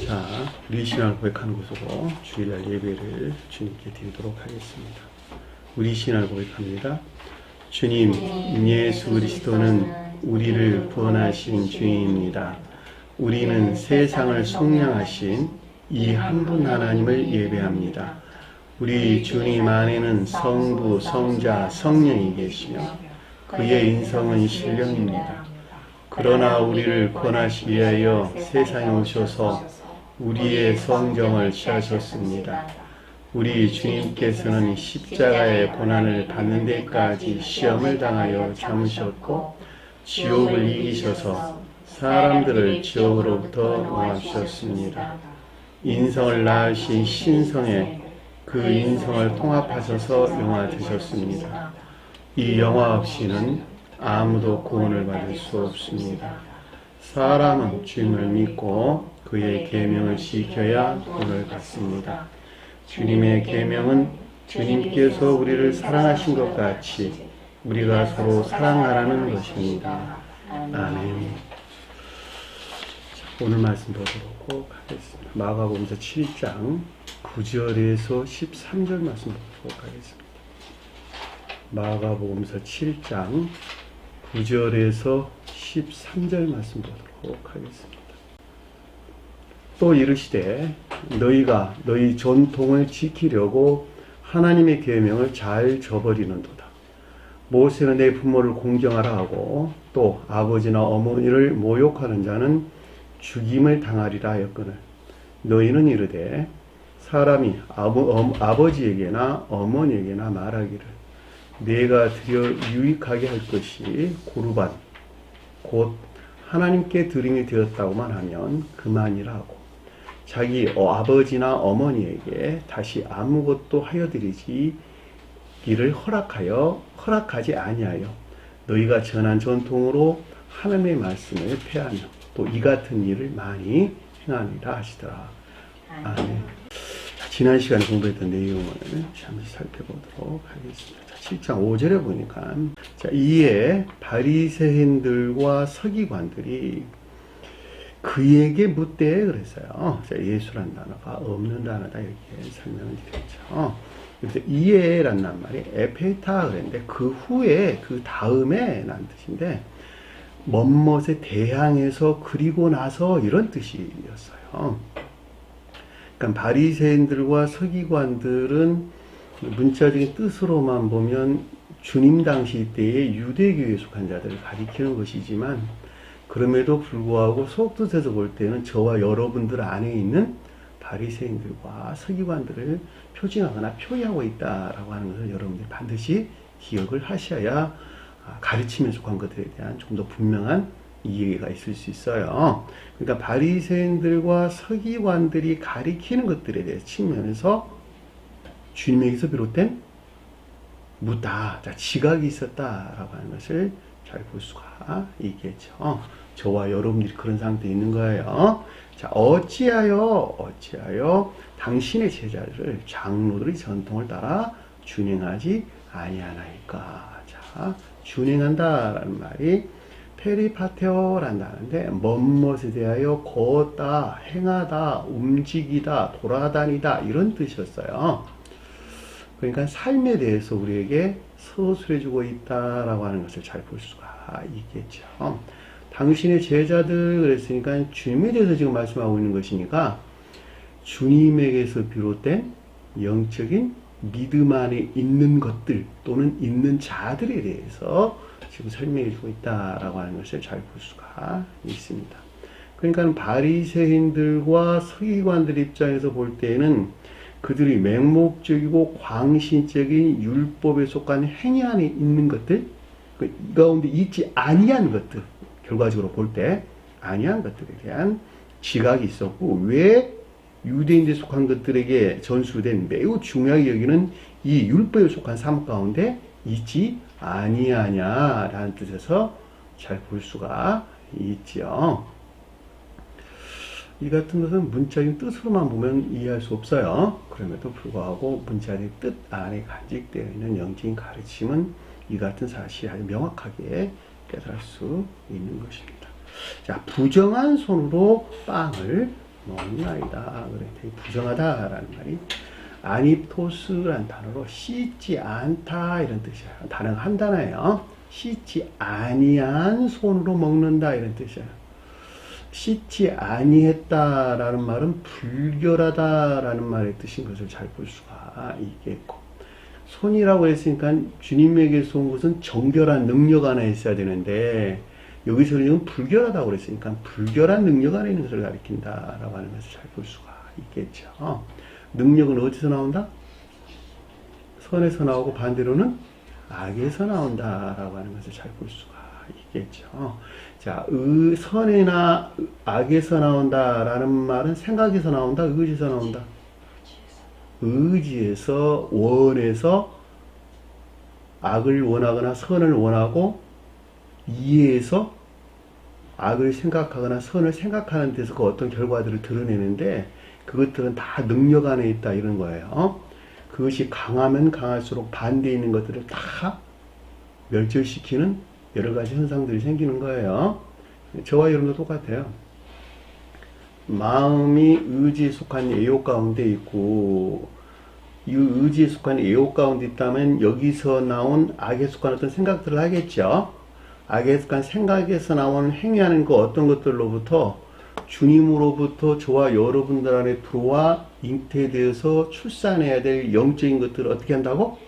자, 우리 신앙을 고백하는 곳으로 주일날 예배를 주님께 드리도록 하겠습니다. 우리 신앙을 고백합니다. 주님, 예수 그리스도는 우리를 구원하신 주님입니다. 우리는 세상을 속량하신 이 한 분 하나님을 예배합니다. 우리 주님 안에는 성부, 성자, 성령이 계시며 그의 인성은 신령입니다. 그러나 우리를 구원하시기 위하여 세상에 오셔서 우리의 성정을 취하셨습니다. 우리 주님께서는 십자가의 고난을 받는 데까지 시험을 당하여 참으셨고 지옥을 이기셔서 사람들을 지옥으로부터 구하셨습니다. 인성을 낳으신 신성에 그 인성을 통합하셔서 영화 되셨습니다. 이 영화 없이는 아무도 구원을 받을 수 없습니다. 사람은 주님을 믿고 그의 계명을 지켜야 구원을 받습니다. 주님의 계명은 주님께서 우리를 사랑하신 것 같이 우리가 서로 사랑하라는 것입니다. 아멘. 오늘 말씀 보도록 하겠습니다. 마가복음서 7장 9절에서 13절 말씀 보도록 하겠습니다. 마가복음서 7장 9절에서 13절 말씀 보도록 하겠습니다. 또 이르시되 너희가 너희 전통을 지키려고 하나님의 계명을 잘 저버리는도다. 모세는 내 부모를 공경하라 하고 또 아버지나 어머니를 모욕하는 자는 죽임을 당하리라 하였거늘 너희는 이르되 사람이 아버지에게나 어머니에게나 말하기를 내가 드려 유익하게 할 것이 고르반 곧 하나님께 드림이 되었다고만 하면 그만이라 하고 자기 아버지나 어머니에게 다시 아무것도 하여 드리지 이를 허락하지 아니하여 너희가 전한 전통으로 하나님의 말씀을 폐하며 또 이 같은 일을 많이 행하니라 하시더라. 아멘. 지난 시간에 공부했던 내용을 잠시 살펴보도록 하겠습니다. 7장 5절에 보니까 이에 바리새인들과 서기관들이 그에게 묻되 그랬어요. 예수란 단어가 없는 단어다 이렇게 설명을 드렸죠. 그래서 이에란 말이 에페타 그랬는데 그 후에 그 다음에 란 뜻인데 멋멋에 대항해서 그리고 나서 이런 뜻이었어요. 그러니까 바리새인들과 서기관들은 문자적인 뜻으로만 보면 주님 당시 때의 유대교에 속한 자들을 가리키는 것이지만 그럼에도 불구하고 속뜻에서 볼 때는 저와 여러분들 안에 있는 바리새인들과 서기관들을 표징하거나 표기하고 있다라고 하는 것을 여러분들이 반드시 기억을 하셔야 가르침에 속한 것들에 대한 좀 더 분명한 이해가 있을 수 있어요. 그러니까 바리새인들과 서기관들이 가리키는 것들에 대한 측면에서 주님에게서 비롯된 무다, 지각이 있었다라고 하는 것을 잘 볼 수가 있겠죠. 저와 여러분들이 그런 상태에 있는 거예요. 자, 어찌하여 당신의 제자들을 장로들의 전통을 따라 준행하지 아니하나이까. 자, 준행한다라는 말이 페리파테오란다는데 멋멋에 대하여 걷다, 행하다, 움직이다, 돌아다니다 이런 뜻이었어요. 그러니까 삶에 대해서 우리에게 서술해주고 있다라고 하는 것을 잘 볼 수가 있겠죠. 당신의 제자들 그랬으니까 주님에 대해서 지금 말씀하고 있는 것이니까 주님에게서 비롯된 영적인 믿음 안에 있는 것들 또는 있는 자들에 대해서 지금 설명해주고 있다라고 하는 것을 잘 볼 수가 있습니다. 그러니까 바리새인들과 서기관들 입장에서 볼 때에는 그들이 맹목적이고 광신적인 율법에 속한 행위 안에 있는 것들, 그 가운데 있지 아니한 것들, 결과적으로 볼 때 아니한 것들에 대한 지각이 있었고 왜 유대인들에 속한 것들에게 전수된 매우 중요하게 여기는 이 율법에 속한 삶 가운데 있지 아니하냐라는 뜻에서 잘 볼 수가 있지요. 이 같은 것은 문자적인 뜻으로만 보면 이해할 수 없어요. 그럼에도 불구하고 문자적인 뜻 안에 간직되어 있는 영적인 가르침은 이 같은 사실이 아주 명확하게 깨달을 수 있는 것입니다. 자, 부정한 손으로 빵을 먹나이다. 그래, 되게 부정하다라는 말이 아니토스라는 단어로 씻지 않다 이런 뜻이에요. 단어가 한 단어예요. 씻지 아니한 손으로 먹는다 이런 뜻이에요. 씻지 아니했다라는 말은 불결하다라는 말의 뜻인 것을 잘 볼 수가 있겠고, 손이라고 했으니까 주님에게서 온 것은 정결한 능력 안에 있어야 되는데, 여기서 지금 불결하다고 그랬으니까 불결한 능력 안에 있는 것을 가리킨다라고 하는 것을 잘 볼 수가 있겠죠. 능력은 어디서 나온다? 선에서 나오고 반대로는 악에서 나온다라고 하는 것을 잘 볼 수가 있겠죠. 자, 선이나 악에서 나온다라는 말은 생각에서 나온다, 의지에서 나온다. 의지에서, 원에서 악을 원하거나 선을 원하고, 이해해서 악을 생각하거나 선을 생각하는 데서 그 어떤 결과들을 드러내는데, 그것들은 다 능력 안에 있다 이런 거예요. 그것이 강하면 강할수록 반대에 있는 것들을 다 멸절시키는 여러 가지 현상들이 생기는 거예요. 저와 여러분도 똑같아요. 마음이 의지에 속한 애욕 가운데 있고, 이 의지에 속한 애욕 가운데 있다면 여기서 나온 악에 속한 어떤 생각들을 하겠죠. 악에 속한 생각에서 나오는 행위하는 그 어떤 것들로부터 주님으로부터 저와 여러분들 안에 들어와 잉태되어서 출산해야 될 영적인 것들을 어떻게 한다고?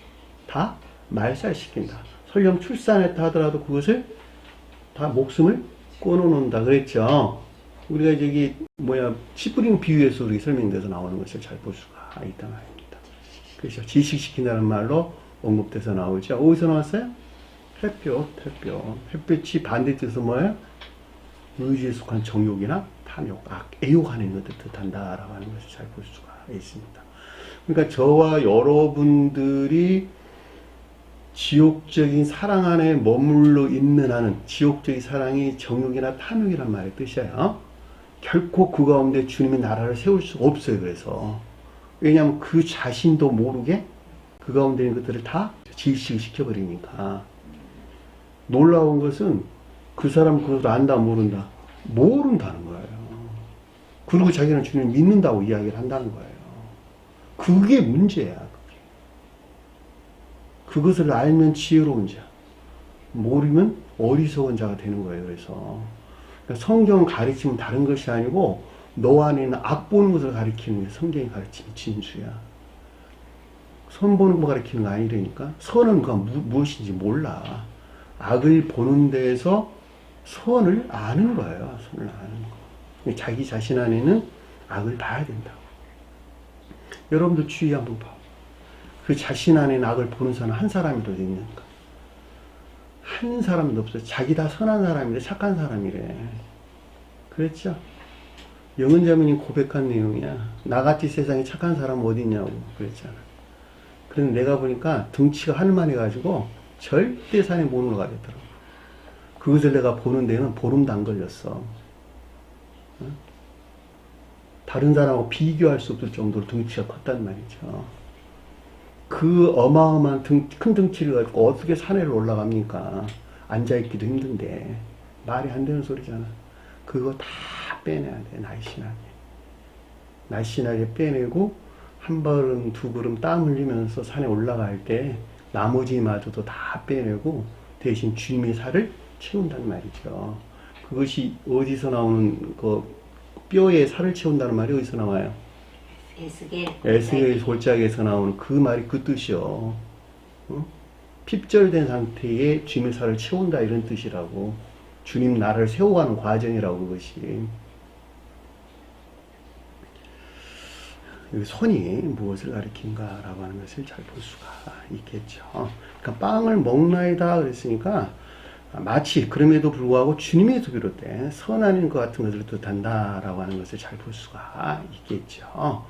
다 말살시킨다. 설령 출산했다 하더라도 그것을 다 목숨을 끊어놓는다 그랬죠. 우리가 저기 씨 뿌리는 비유에서 우리 설명돼서 나오는 것을 잘 볼 수가 있단 말입니다. 그렇죠. 지식시킨다는 말로 언급돼서 나오죠. 어디서 나왔어요? 햇볕이 반대 뜻은 뭐예요? 의지에 속한 정욕이나 탐욕, 애욕하는 것을 뜻한다라고 하는 것을 잘 볼 수가 있습니다. 그러니까 저와 여러분들이 지옥적인 사랑 안에 머물러 있는 한은, 지옥적인 사랑이 정욕이나 탐욕이란 말의 뜻이에요. 결코 그 가운데 주님의 나라를 세울 수가 없어요. 그래서 왜냐하면 그 자신도 모르게 그 가운데 있는 것들을 다 질식을 시켜버리니까. 놀라운 것은 그 사람 그것도 안다 모른다? 모른다는 거예요. 그리고 자기는 주님을 믿는다고 이야기를 한다는 거예요. 그게 문제야. 그것을 알면 지혜로운 자, 모르면 어리석은 자가 되는 거예요. 그래서 그러니까 성경은 가르치면 다른 것이 아니고 너 안에 있는 악 보는 것을 가르치는 게 성경이 가르치는 진수야. 선 보는 거 가르치는 거 아니라니까. 선은 무엇인지 몰라. 악을 보는 데에서 선을 아는 거예요. 선을 아는 거. 자기 자신 안에는 악을 봐야 된다고. 여러분도 주의 한번 봐. 그 자신 안에는 악을 보는 사람 한 사람이라도 있는가? 한 사람도 없어요. 자기 다 선한 사람이래, 착한 사람이래. 그랬죠? 영은자매님 고백한 내용이야. 나같이 세상에 착한 사람 어디 있냐고 그랬잖아. 그런데 내가 보니까 등치가 하늘만 해가지고 절대 산에 못 올라가겠더라고. 그것을 내가 보는 데는 보름도 안 걸렸어. 다른 사람하고 비교할 수 없을 정도로 등치가 컸단 말이죠. 그 어마어마한 큰 등치를 가지고 어떻게 산에를 올라갑니까? 앉아있기도 힘든데. 말이 안 되는 소리잖아. 그거 다 빼내야 돼. 날씬하게. 날씬하게 빼내고 한 걸음 두 걸음 땀 흘리면서 산에 올라갈 때 나머지마저도 다 빼내고 대신 주님의 살을 채운단 말이죠. 그것이 어디서 나오는 뼈에 살을 채운다는 말이 어디서 나와요? 에스겔 골짜기에서 나오는 그 말이 그 뜻이요. 핍절된 상태에 주님의 살을 채운다 이런 뜻이라고. 주님 나라를 세워가는 과정이라고 그것이. 여기 손이 무엇을 가리킨가라고 하는 것을 잘 볼 수가 있겠죠. 그러니까 빵을 먹나이다 그랬으니까 마치 그럼에도 불구하고 주님에서 비롯된 선한 것 같은 것을 뜻한다라고 하는 것을 잘 볼 수가 있겠죠.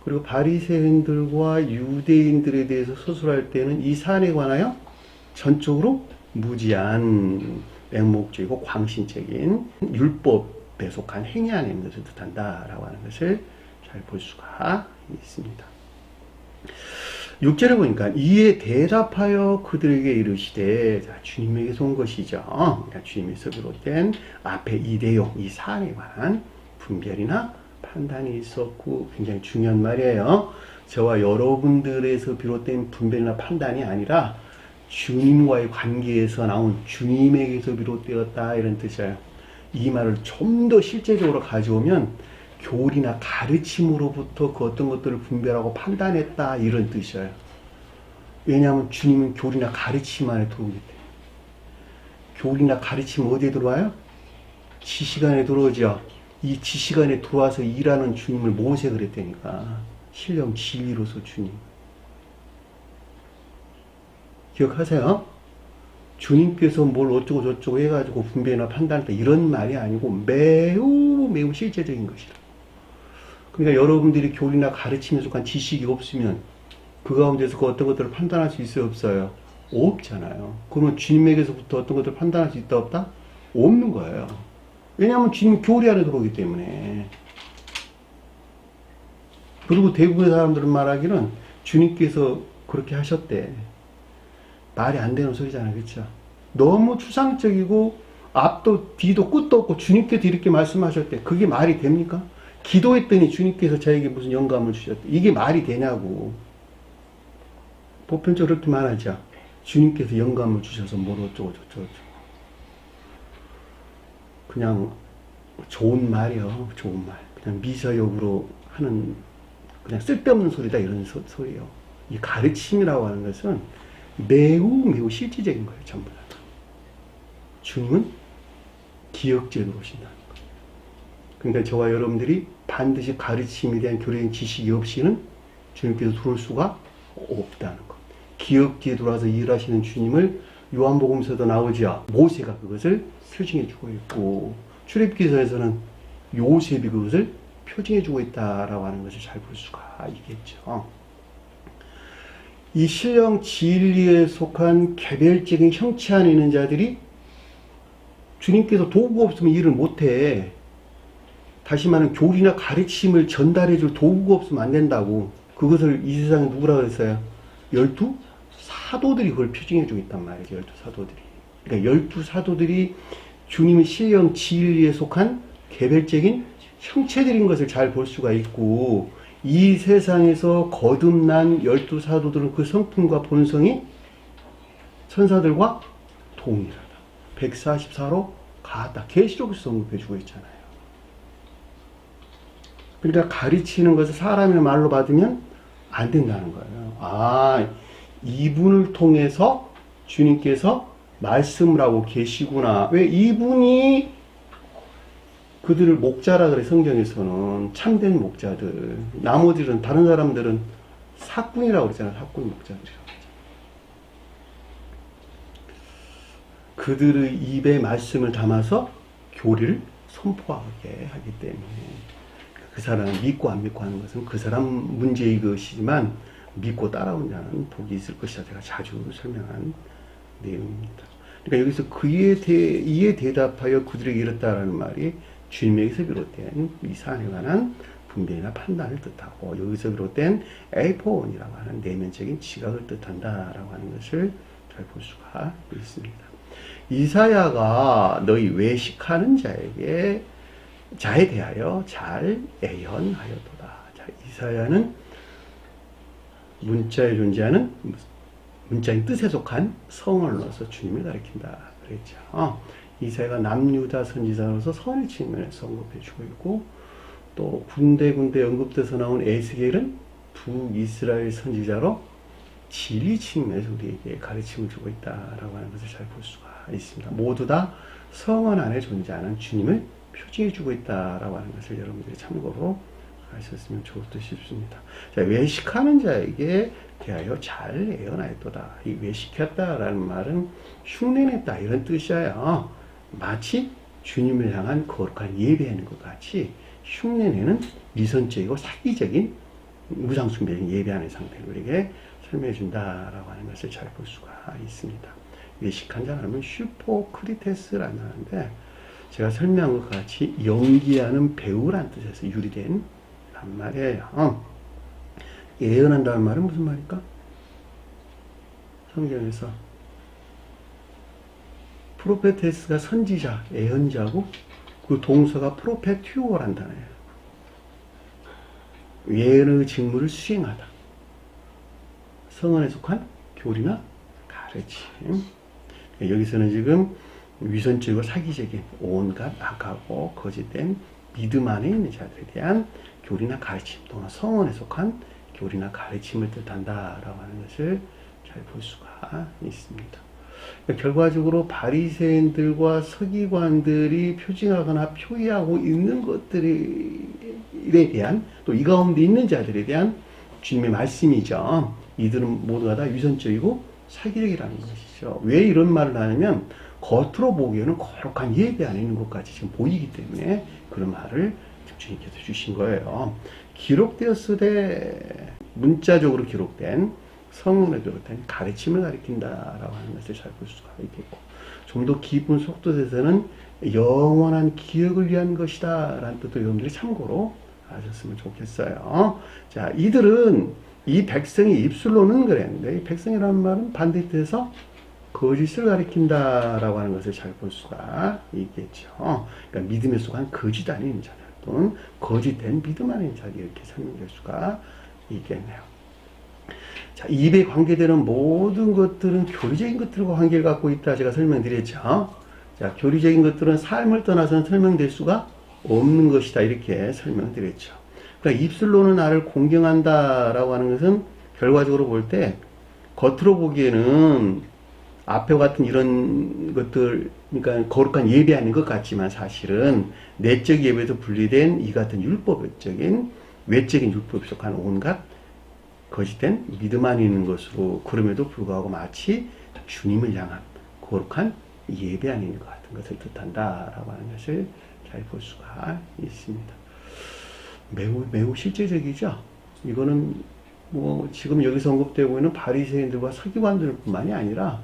그리고 바리새인들과 유대인들에 대해서 서술할 때는 이 사안에 관하여 전적으로 무지한 맹목적이고 광신적인 율법에 속한 행위 안에 있는 것을 뜻한다라고 하는 것을 잘 볼 수가 있습니다. 6절에 보니까 이에 대답하여 그들에게 이르시되, 자, 주님에게서 온 것이죠. 그러니까 주님에서 비롯된 앞에 이 내용, 이 사안에 관한 분별이나 판단이 있었고 굉장히 중요한 말이에요. 저와 여러분들에서 비롯된 분별이나 판단이 아니라 주님과의 관계에서 나온 주님에게서 비롯되었다 이런 뜻이에요. 이 말을 좀 더 실제적으로 가져오면 교리나 가르침으로부터 그 어떤 것들을 분별하고 판단했다 이런 뜻이에요. 왜냐하면 주님은 교리나 가르침 안에 들어오기 때문에. 교리나 가르침 어디에 들어와요? 지시간에 들어오죠. 이 지시간에 들어와서 일하는 주님을 모색을 했다니까. 신령 진리로서 주님. 기억하세요? 주님께서 뭘 어쩌고 저쩌고 해가지고 분별이나 판단했다 이런 말이 아니고 매우 실제적인 것이다. 그러니까 여러분들이 교리나 가르침에 속한 지식이 없으면 그 가운데서 그 어떤 것들을 판단할 수 있어요? 없어요? 없잖아요. 그러면 주님에게서부터 어떤 것들을 판단할 수 있다 없다? 없는 거예요. 왜냐하면 주님 교리 안에 들어오기 때문에. 그리고 대부분의 사람들은 말하기는 주님께서 그렇게 하셨대. 말이 안 되는 소리잖아요. 그렇죠? 너무 추상적이고 앞도 뒤도 끝도 없고 주님께서 이렇게 말씀하셨대. 그게 말이 됩니까? 기도했더니 주님께서 저에게 무슨 영감을 주셨대. 이게 말이 되냐고. 보편적으로 그렇게 말하죠. 주님께서 영감을 주셔서 뭘 어쩌고 저쩌고. 그냥 좋은 말이요. 좋은 말. 그냥 미사역으로 하는 그냥 쓸데없는 소리다 이런 소리요. 이 가르침이라고 하는 것은 매우 실질적인 거예요. 전부 다. 주님은 기억제로 오신다는 거예요. 그러니까 저와 여러분들이 반드시 가르침에 대한 교리적인 지식이 없이는 주님께서 들어올 수가 없다는 것. 기억제에 들어와서 일하시는 주님을 요한복음서도 나오죠. 모세가 그것을 표징해주고 있고 출애굽기서에서는 요셉이 그것을 표징해주고 있다라고 하는 것을 잘 볼 수가 있겠죠. 이 신령 진리에 속한 개별적인 형체 안에 있는 자들이 주님께서 도구가 없으면 일을 못해. 다시 말하면 교리나 가르침을 전달해줄 도구가 없으면 안 된다고. 그것을 이 세상에 누구라 그랬어요? 12 사도들이 그걸 표징해주고 있단 말이죠. 12 사도들이. 그러니까 12 사도들이 주님의 신령 진리에 속한 개별적인 형체들인 것을 잘 볼 수가 있고 이 세상에서 거듭난 12 사도들은 그 성품과 본성이 천사들과 동일하다. 144로 같다. 계시록에서 언급해주고 있잖아요. 그러니까 가르치는 것을 사람의 말로 받으면 안 된다는 거예요. 아, 이분을 통해서 주님께서 말씀을 하고 계시구나. 왜 이분이 그들을 목자라 그래. 성경에서는 참된 목자들. 나머지는 다른 사람들은 사꾼이라고 그러잖아요. 사꾼 목자들이라고 그러잖아요. 그들의 입에 말씀을 담아서 교리를 선포하게 하기 때문에 그 사람을 믿고 안 믿고 하는 것은 그 사람 문제의 것이지만 믿고 따라온 자는 복이 있을 것이다. 제가 자주 설명한 내용입니다. 그러니까 여기서 이에 대답하여 그들에게 이렇다라는 말이 주님에게서 비롯된 이 사안에 관한 분별이나 판단을 뜻하고 여기서 비롯된 에이포원이라고 하는 내면적인 지각을 뜻한다라고 하는 것을 잘 볼 수가 있습니다. 이사야가 너희 외식하는 자에 대하여 잘 애언하여도다. 자, 이사야는 문자에 존재하는 문자인 뜻에 속한 성을 넣어서 주님을 가리킨다 그랬죠. 이사야가 남유다 선지자로서 선의 측면에서 언급해주고 있고 또 군데군데 언급돼서 나온 에스겔은 북이스라엘 선지자로 진리 측면에서 우리에게 가르침을 주고 있다라고 하는 것을 잘 볼 수가 있습니다. 모두 다 성원 안에 존재하는 주님을 표징해주고 있다라고 하는 것을 여러분들이 참고로 하셨으면 좋을듯 싶습니다. 자, 외식하는 자에게 대하여 잘 애언하였도다. 이 외식했다라는 말은 흉내냈다 이런 뜻이에요. 마치 주님을 향한 거룩한 예배하는 것 같이 흉내내는 미선적이고 사기적인 우상숭배적인 예배하는 상태를 우리에게 설명해 준다라고 하는 것을 잘 볼 수가 있습니다. 외식한 자는 하면 슈포크리테스라는 하는데 제가 설명한 것 같이 연기하는 배우란 뜻에서 유리된 말이에요. 예언한다는 말은 무슨 말일까? 성경에서 프로페테스가 선지자, 예언자고 그 동사가 프로페튜어란 단어예요. 외의 직무를 수행하다. 성언에 속한 교리나 가르침. 여기서는 지금 위선적이고 사기적인 온갖 악하고 거짓된 믿음 안에 있는 자들에 대한 교리나 가르침 또는 성언에 속한 교리나 가르침을 뜻한다라고 하는 것을 잘 볼 수가 있습니다. 결과적으로 바리새인들과 서기관들이 표징하거나 표의하고 있는 것들에 대한 또 이 가운데 있는 자들에 대한 주님의 말씀이죠. 이들은 모두가 다 위선적이고 사기적이라는 것이죠. 왜 이런 말을 하냐면 겉으로 보기에는 거룩한 예배 안에 있는 것까지 지금 보이기 때문에 그런 말을 주님께서 주신 거예요. 기록되었으되 문자적으로 기록된 성문에 비롯된 가르침을 가리킨다라고 하는 것을 잘 볼 수가 있겠고, 좀 더 깊은 속뜻에서는 영원한 기억을 위한 것이다 라는 뜻도 여러분들이 참고로 아셨으면 좋겠어요. 자, 이들은 이 백성이 입술로는 그랬는데 이 백성이라는 말은 반대 뜻에서 거짓을 가리킨다라고 하는 것을 잘 볼 수가 있겠죠. 그러니까 믿음에 속한 거짓 아닌 자들 또는 거짓된 믿음 아닌 자들 이렇게 설명될 수가 있겠네요. 자, 입에 관계되는 모든 것들은 교리적인 것들과 관계를 갖고 있다 제가 설명드렸죠. 자, 교리적인 것들은 삶을 떠나서는 설명될 수가 없는 것이다 이렇게 설명드렸죠. 그러니까 입술로는 나를 공경한다라고 하는 것은 결과적으로 볼 때 겉으로 보기에는 앞에 같은 이런 것들, 그러니까 거룩한 예배 아닌 것 같지만 사실은 내적 예배에서 분리된 이 같은 율법적인 외적인 율법에 속한 온갖 거짓된 믿음 안에 있는 것으로, 그럼에도 불구하고 마치 주님을 향한 거룩한 예배 안에 있는 것 같은 것을 뜻한다라고 하는 것을 잘 볼 수가 있습니다. 매우 실제적이죠. 이거는 뭐 지금 여기서 언급되고 있는 바리새인들과 서기관들뿐만이 아니라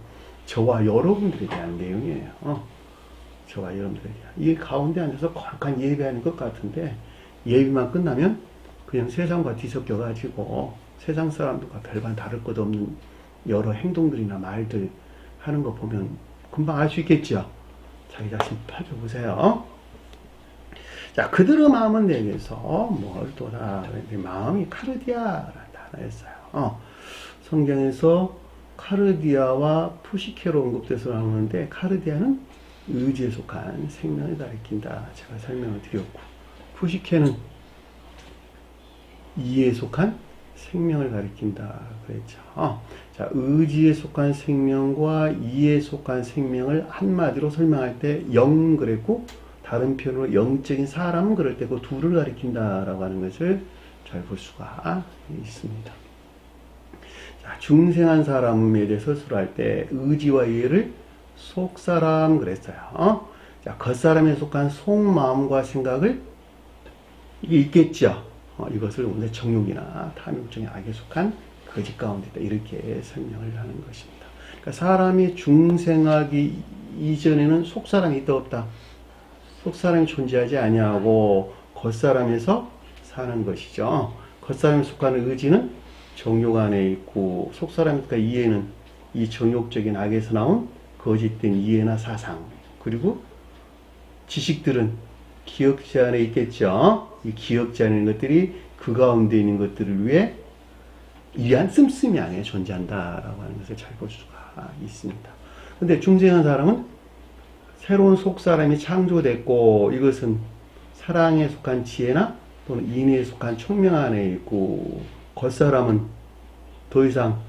저와 여러분들에 대한 내용이에요. 저와 여러분들에 대한. 이 가운데 앉아서 거룩한 예배하는 것 같은데 예배만 끝나면 그냥 세상과 뒤섞여가지고 세상 사람들과 별반 다를 것 없는 여러 행동들이나 말들 하는 거 보면 금방 알 수 있겠죠. 자기 자신 살펴보세요. 자, 그들의 마음은 내게서 멀더라. 마음이 카르디아라는 단어였어요. 성경에서 카르디아와 푸시케로 언급돼서 나오는데 카르디아는 의지에 속한 생명을 가리킨다. 제가 설명을 드렸고, 푸시케는 이에 속한 생명을 가리킨다 그랬죠. 자, 의지에 속한 생명과 이에 속한 생명을 한마디로 설명할 때 영 그랬고, 다른 표현으로 영적인 사람은 그럴 때 그 둘을 가리킨다라고 하는 것을 잘 볼 수가 있습니다. 자, 중생한 사람에 대해 서술할 때 의지와 이해를 속사람 그랬어요. 자, 겉사람에 속한 속마음과 생각을 이게 있겠죠. 이것을 오늘 정욕이나 탐욕적인 악에 속한 거짓 가운데 있다 이렇게 설명을 하는 것입니다. 그러니까 사람이 중생하기 이전에는 속사람이 있다 없다. 속사람이 존재하지 아니하고 겉사람에서 사는 것이죠. 겉사람에 속하는 의지는 정욕 안에 있고, 속사람에 속한 이해는 이 정욕적인 악에서 나온 거짓된 이해나 사상, 그리고 지식들은 기억지 안에 있겠죠. 이 기억지 안에 있는 것들이 그 가운데 있는 것들을 위해 이러한 씀씀이 안에 존재한다라고 하는 것을 잘 볼 수가 있습니다. 그런데 중생한 사람은 새로운 속사람이 창조됐고, 이것은 사랑에 속한 지혜나 또는 인의에 속한 총명 안에 있고, 겉사람은 더 이상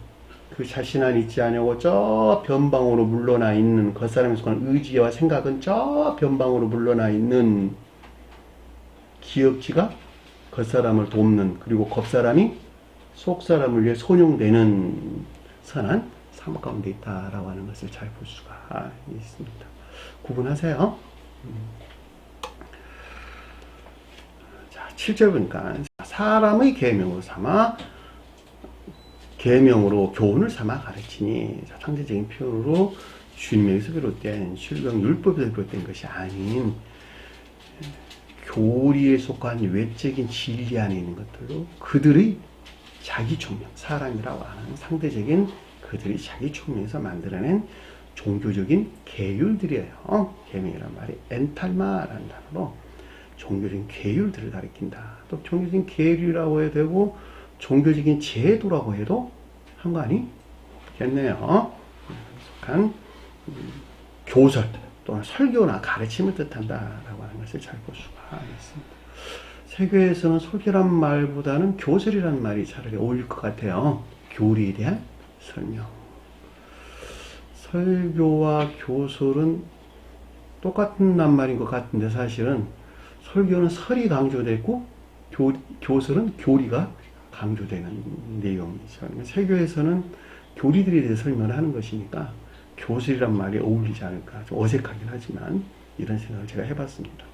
그 자신 안에 있지 않냐고 저 변방으로 물러나 있는, 겉사람에 속한 의지와 생각은 저 변방으로 물러나 있는 기억지가 겉사람을 돕는, 그리고 겉사람이 속사람을 위해 손용되는 선한 삶 가운데 있다라고 하는 것을 잘 볼 수가 있습니다. 구분하세요. 자, 7절 보니까 사람의 계명으로 삼아, 계명으로 교훈을 삼아 가르치니, 자, 상대적인 표현으로 주님에게서 비롯된 신령 율법에서 비롯된 것이 아닌 교리에 속한 외적인 진리 안에 있는 것들로 그들의 자기 총명, 사람이라고 하는 상대적인 그들이 자기 총명에서 만들어낸 종교적인 계율들이에요. 계명이란 말이 엔탈마라는 단어로 종교적인 계율들을 가리킨다. 또 종교적인 계율이라고 해도 되고 종교적인 제도라고 해도 상관이 없겠네요. 속한 교설 또는 설교나 가르침을 뜻한다라고 하는 것을 잘 볼 수가 있습니다. 세교에서는 설교란 말보다는 교설이란 말이 차라리 어울릴 것 같아요. 교리에 대한 설명. 설교와 교설은 똑같은 낱말인 것 같은데 사실은 설교는 설이 강조되고 교설은 교리가 강조되는 내용이죠. 세교에서는 교리들에 대해 설명을 하는 것이니까 교설이란 말이 어울리지 않을까. 좀 어색하긴 하지만 이런 생각을 제가 해봤습니다.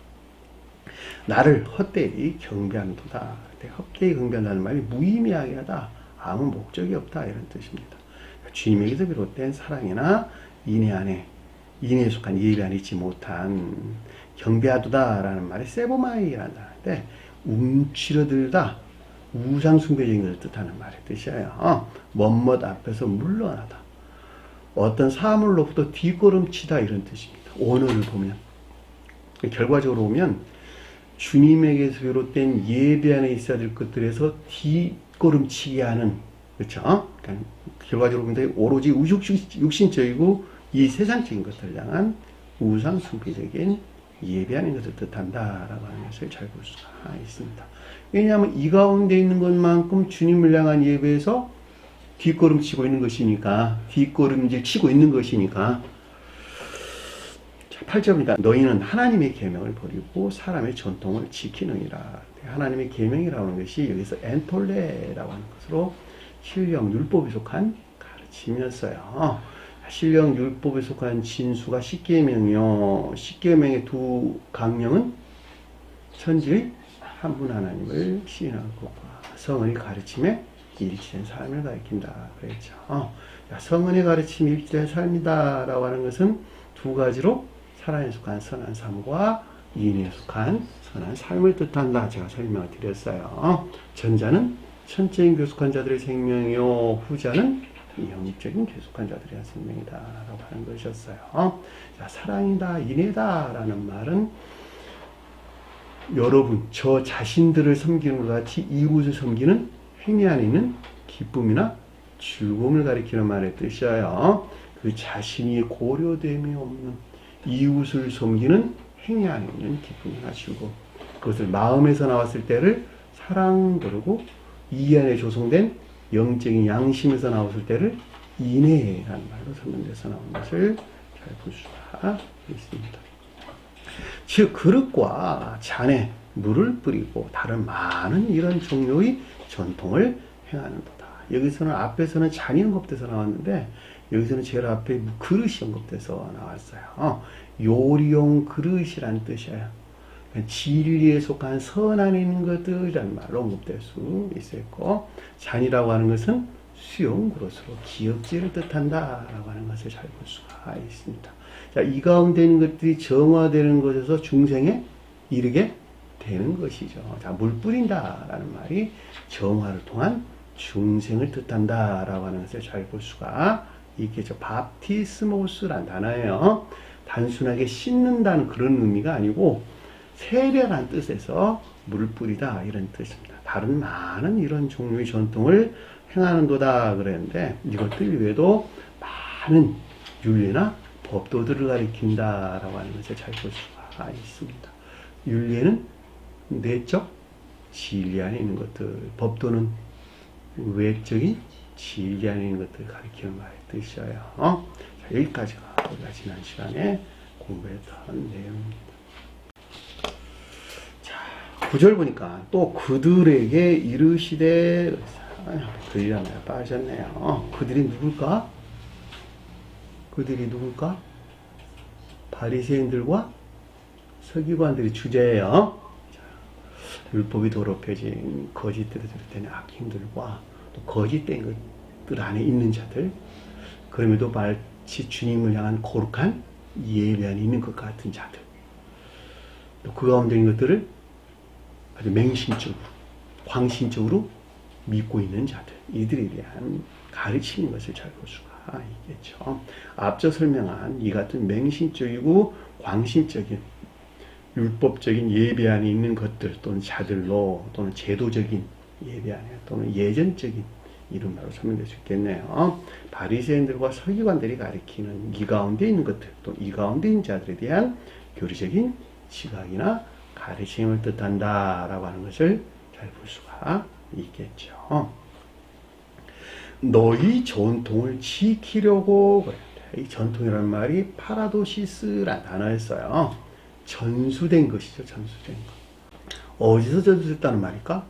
나를 헛되이 경배한도다. 헛되이 경배한다는 말이 무의미하게 하다. 아무 목적이 없다. 이런 뜻입니다. 주님에게서 비롯된 사랑이나 인애 안에 인애에 속한 예배 안에 있지 못한 경배하도다라는 말이 세보마이라는 단어인데 움츠러들다 우상숭배적인 것을 뜻하는 말의 뜻이에요. 멋멋 앞에서 물러나다. 어떤 사물로부터 뒷걸음치다 이런 뜻입니다. 원어를 보면 결과적으로 보면 주님에게서 비롯된 예배 안에 있어야 될 것들에서 뒷걸음치게 하는 그렇죠? 그러니까 결과적으로 보면 오로지 육신적이고 이 세상적인 것들을 향한 우상숭배적인 예배하는 것을 뜻한다라고 하는 것을 잘 볼 수가 있습니다. 왜냐하면 이 가운데 있는 것만큼 주님을 향한 예배에서 뒷걸음치고 있는 것이니까 뒷걸음질 치고 있는 것이니까 8절이니까 너희는 하나님의 계명을 버리고 사람의 전통을 지키느니라. 하나님의 계명이라고 하는 것이 여기서 엔톨레라고 하는 것으로 신령 율법에 속한 가르침이었어요. 신령 율법에 속한 진수가 십계명이요. 십계명의 두 강령은 천지의 한 분 하나님을 시인하는 것과 성은의 가르침에 일치된 삶을 가리킨다. 그랬죠. 성은의 가르침이 일치된 삶이다라고 하는 것은 두 가지로 사랑에 속한 선한 삶과 인에 속한 선한 삶을 뜻한다. 제가 설명을 드렸어요. 전자는 천적인 교숙한 자들의 생명이요. 후자는 영적인 계속한 자들의 생명이다 라고 하는 것이었어요. 자, 사랑이다, 인애다 라는 말은 여러분, 저 자신들을 섬기는 것 같이 이웃을 섬기는 행위 안에 있는 기쁨이나 즐거움을 가리키는 말의 뜻이에요. 그 자신이 고려됨이 없는 이웃을 섬기는 행위 안에 있는 기쁨이나 즐거움. 그것을 마음에서 나왔을 때를 사랑 부르고 이 안에 조성된 영적인 양심에서 나왔을 때를 인애라는 말로 설명돼서 나온 것을 잘 볼 수가 있습니다. 즉 그릇과 잔에 물을 뿌리고 다른 많은 이런 종류의 전통을 행하는 도다. 여기서는 앞에서는 잔이 언급돼서 나왔는데 여기서는 제일 앞에 그릇이 언급돼서 나왔어요. 요리용 그릇이라는 뜻이에요. 진리에 속한 선 안에 있는 것들이라는 말로 언급될 수 있었고, 잔이라고 하는 것은 수용 그릇으로 기역제를 뜻한다라고 하는 것을 잘 볼 수가 있습니다. 자, 이 가운데 있는 것들이 정화되는 것에서 중생에 이르게 되는 것이죠. 자, 물 뿌린다라는 말이 정화를 통한 중생을 뜻한다라고 하는 것을 잘 볼 수가 있겠죠. 바티스모스란 단어예요. 단순하게 씻는다는 그런 의미가 아니고 세례라는 뜻에서 물을 뿌리다 이런 뜻입니다. 다른 많은 이런 종류의 전통을 행하는도다 그랬는데 이것들 외에도 많은 율례나 법도들을 가리킨다라고 하는 것을 잘 볼 수가 있습니다. 율례는 내적 진리 안에 있는 것들, 법도는 외적인 진리 안에 있는 것들을 가리키는 말의 뜻이에요. 자, 여기까지가 우리가 지난 시간에 공부했던 내용입니다. 9절 보니까 또 그들에게 이르시되 그들이란 말 빠졌네요. 그들이 누굴까? 그들이 누굴까? 바리새인들과 서기관들이 주제예요. 율법이 더럽혀진 거짓되어 된 악행들과 또 거짓된 것들 안에 있는 자들, 그럼에도 마치 주님을 향한 거룩한 예배 안에 있는 것 같은 자들, 또 그 가운데 있는 것들을 아주 맹신적으로, 광신적으로 믿고 있는 자들, 이들에 대한 가르치는 것을 잘 볼 수가 있겠죠. 앞서 설명한 이 같은 맹신적이고 광신적인 율법적인 예배 안에 있는 것들 또는 자들로 또는 제도적인 예배 안에 또는 예전적인 이른바로 설명될 수 있겠네요. 바리새인들과 서기관들이 가리키는 이 가운데 있는 것들 또 이 가운데 있는 자들에 대한 교리적인 지각이나 가르침을 뜻한다라고 하는 것을 잘 볼 수가 있겠죠. 너희 전통을 지키려고 그랬는데 이 전통이라는 말이 파라도시스라는 단어였어요. 전수된 것이죠. 전수된 것. 어디서 전수됐다는 말일까?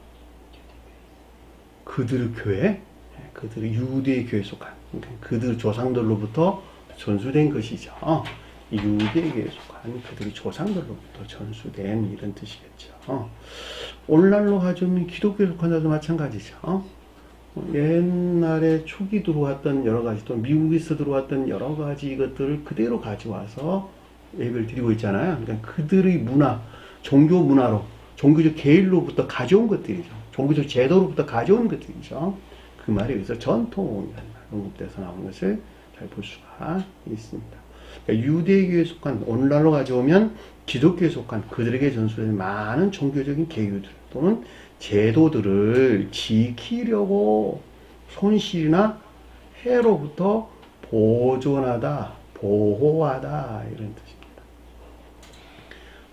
그들의 교회, 그들의 유대의 교회에 속한 그들 조상들로부터 전수된 것이죠. 유대의 교회에 속한 그들의 조상들로부터 전수된 이런 뜻이겠죠. 오늘날로 가져오면 기독교에 속한 자도 마찬가지죠. 옛날에 초기 들어왔던 여러 가지 또 미국에서 들어왔던 여러 가지 것들을 그대로 가져와서 예배를 드리고 있잖아요. 그러니까 그들의 문화, 종교 문화로 종교적 계율로부터 가져온 것들이죠. 종교적 제도로부터 가져온 것들이죠. 그 말이 여기서 전통이라는 말, 언급돼서 나오는 것을 잘 볼 수가 있습니다. 그러니까 유대교에 속한 오늘날로 가져오면 기독교에 속한 그들에게 전수된 많은 종교적인 계율들 또는 제도들을 지키려고 손실이나 해로부터 보존하다, 보호하다 이런 뜻입니다.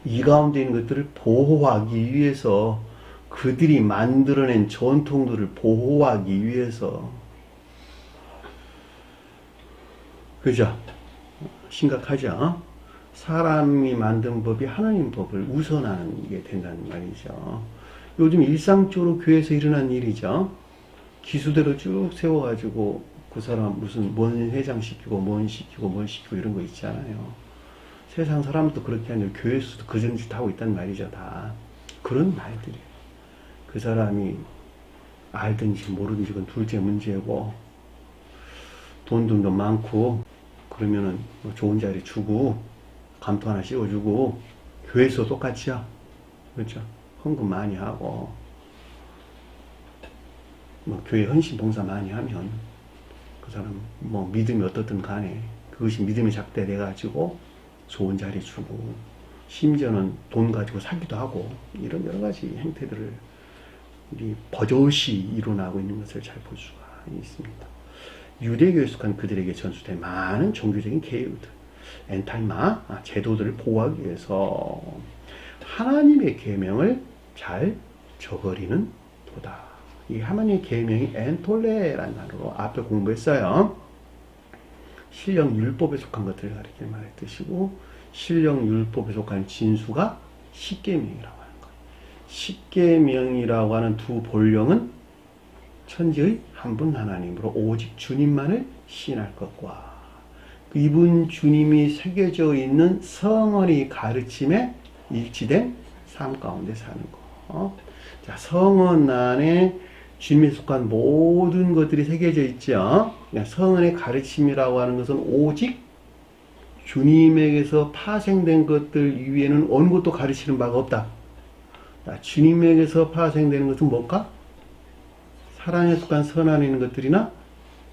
이 가운데 있는 것들을 보호하기 위해서 그들이 만들어낸 전통들을 보호하기 위해서 그죠? 심각하죠? 사람이 만든 법이 하나님 법을 우선하는 게 된다는 말이죠. 요즘 일상적으로 교회에서 일어난 일이죠. 기수대로 쭉 세워가지고 그 사람 무슨 뭔 회장시키고 뭔 시키고 뭘 시키고 이런 거 있잖아요. 세상 사람도 그렇게 하는 교회에서도 그런 짓 하고 있단 말이죠. 다 그런 말들이에요. 그 사람이 알든지 모르든지 그건 둘째 문제고 돈도 좀 많고 그러면은 뭐 좋은 자리 주고 감투 하나 씌워주고 교회에서 똑같이요. 그렇죠? 헌금 많이 하고 뭐 교회 헌신 봉사 많이 하면 그 사람 뭐 믿음이 어떻든 간에 그것이 믿음이 작대돼 가지고 좋은 자리 주고 심지어는 돈 가지고 사기도 하고 이런 여러 가지 행태들을 우리 버젓이 일어나고 있는 것을 잘 볼 수가 있습니다. 유대교에 속한 그들에게 전수된 많은 종교적인 계율들, 엔탈마, 제도들을 보호하기 위해서 하나님의 계명을 잘 저버리는 도다. 이 하나님의 계명이 엔톨레라는 단어로 앞에 공부했어요. 신령 율법에 속한 것들을 가리키는 말의 뜻이고 신령 율법에 속한 진수가 십계명이라고 하는 거예요. 십계명이라고 하는 두 본령은 천지의 한 분 하나님으로 오직 주님만을 신할 것과 이분 주님이 새겨져 있는 성언의 가르침에 일치된 삶 가운데 사는 거. 자, 성언 안에 주님에 속한 모든 것들이 새겨져 있죠. 성언의 가르침이라고 하는 것은 오직 주님에게서 파생된 것들 이외에는 어느 것도 가르치는 바가 없다. 자, 주님에게서 파생되는 것은 뭘까? 사랑에 속한 선 안에 있는 것들이나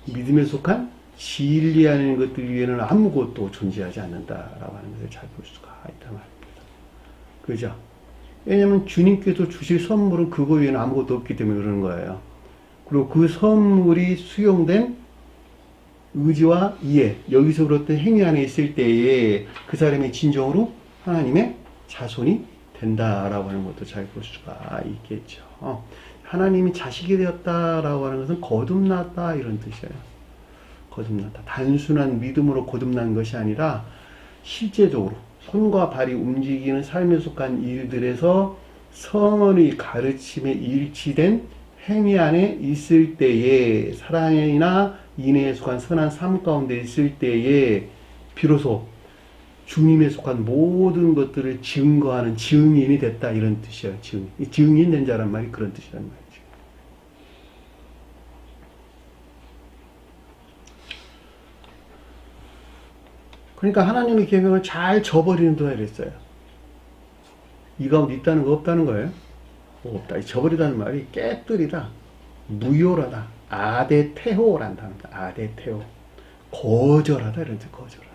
믿음에 속한 진리 안에 있는 것들 위에는 아무것도 존재하지 않는다라고 하는 것을 잘 볼 수가 있단 말입니다. 그죠? 왜냐하면 주님께서 주실 선물은 그거 위에는 아무것도 없기 때문에 그러는 거예요. 그리고 그 선물이 수용된 의지와 이해, 여기서 그렇던 행위 안에 있을 때에 그 사람의 진정으로 하나님의 자손이 된다라고 하는 것도 잘 볼 수가 있겠죠. 하나님이 자식이 되었다라고 하는 것은 거듭났다 이런 뜻이에요. 거듭났다. 단순한 믿음으로 거듭난 것이 아니라 실제적으로 손과 발이 움직이는 삶에 속한 일들에서 성언의 가르침에 일치된 행위 안에 있을 때에 사랑이나 인애에 속한 선한 삶 가운데 있을 때에 비로소 주님에 속한 모든 것들을 증거하는 증인이 됐다 이런 뜻이에요. 증인 된 자란 말이 그런 뜻이란 말이죠. 그러니까 하나님의 계명을 잘 저버리는 도다 이랬어요. 이 가운데 있다는 거 없다는 거예요. 없다. 저버리다는 말이 깨뜨리다, 무효하다, 아데테호라는 단어입니다. 아데테호. 거절하다 이런 뜻. 거절하다.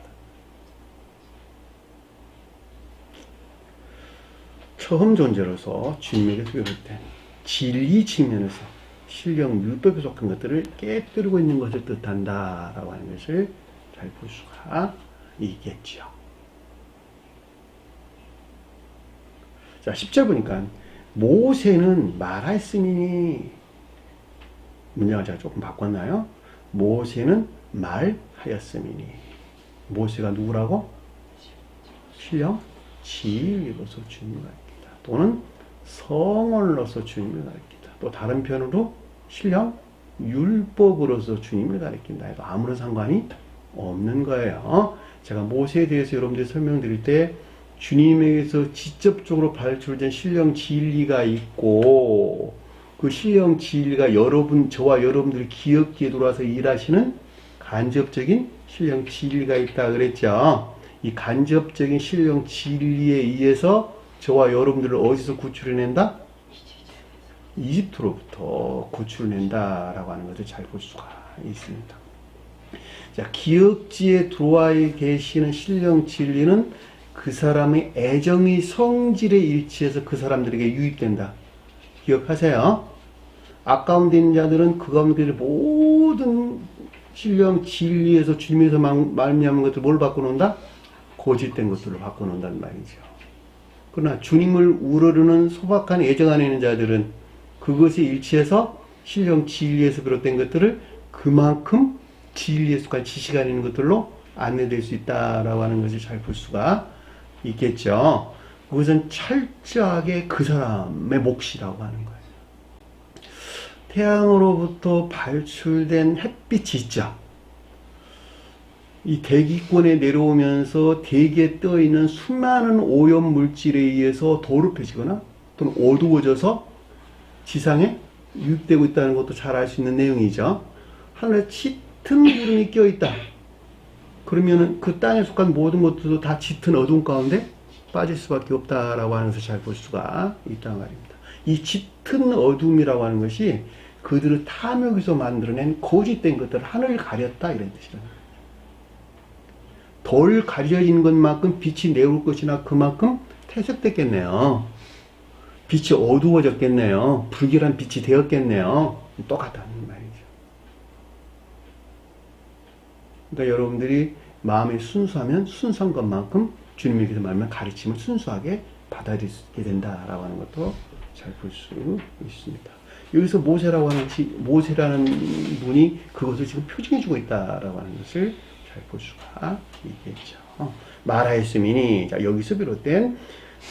처음 존재로서 주님에게서 비롯된 진리 측면에서 신령 율법에 속한 것들을 깨뜨리고 있는 것을 뜻한다 라고 하는 것을 잘 볼 수가 있겠지요. 자, 10절 보니까 모세는 말하였으니, 문장을 제가 조금 바꿨나요? 모세는 말하였으니. 모세가 누구라고? 신령 진리로서 주님을 가리킨다. 또는 성언로서 주님을 가리킨다. 또 다른 편으로 신령 율법으로서 주님을 가리킨다 해도 아무런 상관이 없는 거예요. 제가 모세에 대해서 여러분들이 설명드릴 때 주님에게서 직접적으로 발출된 신령 진리가 있고, 그 신령 진리가 저와 여러분들이 기억기에 들어와서 일하시는 간접적인 신령 진리가 있다 그랬죠. 이 간접적인 신령 진리에 의해서 저와 여러분들을 어디서 구출해낸다? 이집트로부터 구출해낸다라고 하는 것을 잘 볼 수가 있습니다. 자, 기억지에 들어와 계시는 신령 진리는 그 사람의 애정의 성질에 일치해서 그 사람들에게 유입된다. 기억하세요. 아까운데 있는 자들은 그 가운데 모든 신령 진리에서 주님에서 말미암은 것들 뭘 바꿔놓는다? 거짓된 것들로 바꿔놓는다는 말이죠. 그러나 주님을 우러르는 소박한 애정 안에 있는 자들은 그것에 일치해서 신령 진리에서 비롯된 것들을 그만큼 진리에 속한 지식 안에 있는 것들로 안내될 수 있다라고 하는 것을 잘 볼 수가 있겠죠. 그것은 철저하게 그 사람의 몫이라고 하는 거예요. 태양으로부터 발출된 햇빛이 있죠. 이 대기권에 내려오면서 대기에 떠있는 수많은 오염 물질에 의해서 더럽혀지거나 또는 어두워져서 지상에 유입되고 있다는 것도 잘 알 수 있는 내용이죠. 하늘에 짙은 구름이 껴있다. 그러면은 그 땅에 속한 모든 것들도 다 짙은 어두운 가운데 빠질 수밖에 없다라고 하는 것을 잘 볼 수가 있단 말입니다. 이 짙은 어둠이라고 하는 것이 그들을 탐욕에서 만들어낸 거짓된 것들, 하늘을 가렸다 이런 뜻이라는 거예요. 덜 가려진 것만큼 빛이 내올 것이나 그만큼 퇴색됐겠네요. 빛이 어두워졌겠네요. 불길한 빛이 되었겠네요. 똑같다는 말이죠. 그러니까 여러분들이 마음이 순수하면 순수한 것만큼 주님에게서 말하면 가르침을 순수하게 받아들일 수 있게 된다라고 하는 것도 잘 볼 수 있습니다. 여기서 모세라는 분이 그것을 지금 표징해주고 있다라고 하는 것을 잘 볼 수가 있겠죠. 말하였으니, 자, 여기서 비롯된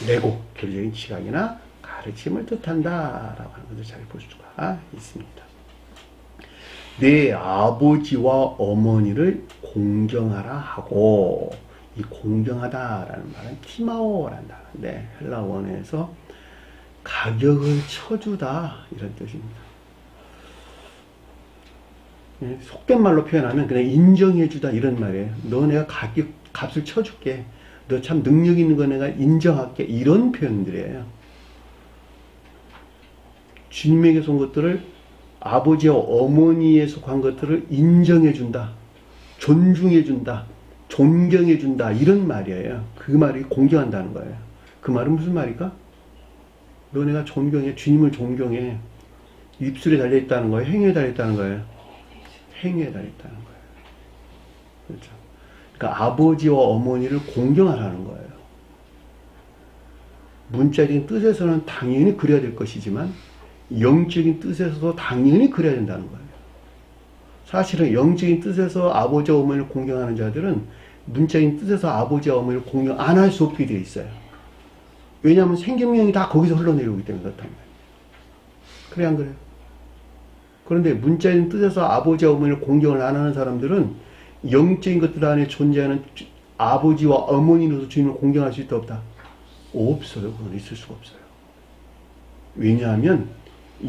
레고, 교리적인 지각이나 가르침을 뜻한다라고 하는 것을 잘 볼 수가 있습니다. 내 아버지와 어머니를 공경하라 하고, 이 공경하다라는 말은 티마오라는 단어인데 헬라 원어에서 가격을 쳐주다 이런 뜻입니다. 속된 말로 표현하면 그냥 인정해주다 이런 말이에요. 너 내가 값을 쳐줄게. 너 참 능력 있는 거 내가 인정할게. 이런 표현들이에요. 주님에게서 온 것들을, 아버지와 어머니에 속한 것들을 인정해준다. 존중해준다. 존경해준다. 이런 말이에요. 그 말이 공경한다는 거예요. 그 말은 무슨 말일까? 너 내가 존경해. 주님을 존경해. 입술에 달려있다는 거예요? 행위에 달려있다는 거예요? 행위에 달려있다는 거예요. 그렇죠. 그러니까 아버지와 어머니를 공경하라는 거예요. 문자적인 뜻에서는 당연히 그래야 될 것이지만 영적인 뜻에서도 당연히 그래야 된다는 거예요. 사실은 영적인 뜻에서 아버지와 어머니를 공경하는 자들은 문자적인 뜻에서 아버지와 어머니를 공경 안 할 수 없게 되어 있어요. 왜냐하면 생명력이 다 거기서 흘러내려오기 때문에 그렇단 말이에요. 그래 안 그래요? 그런데 문자적인 뜻에서 아버지와 어머니를 공경을 안 하는 사람들은 영적인 것들 안에 존재하는 아버지와 어머니로서 주님을 공경할 수 있다 없다? 없어요. 그건 있을 수가 없어요. 왜냐하면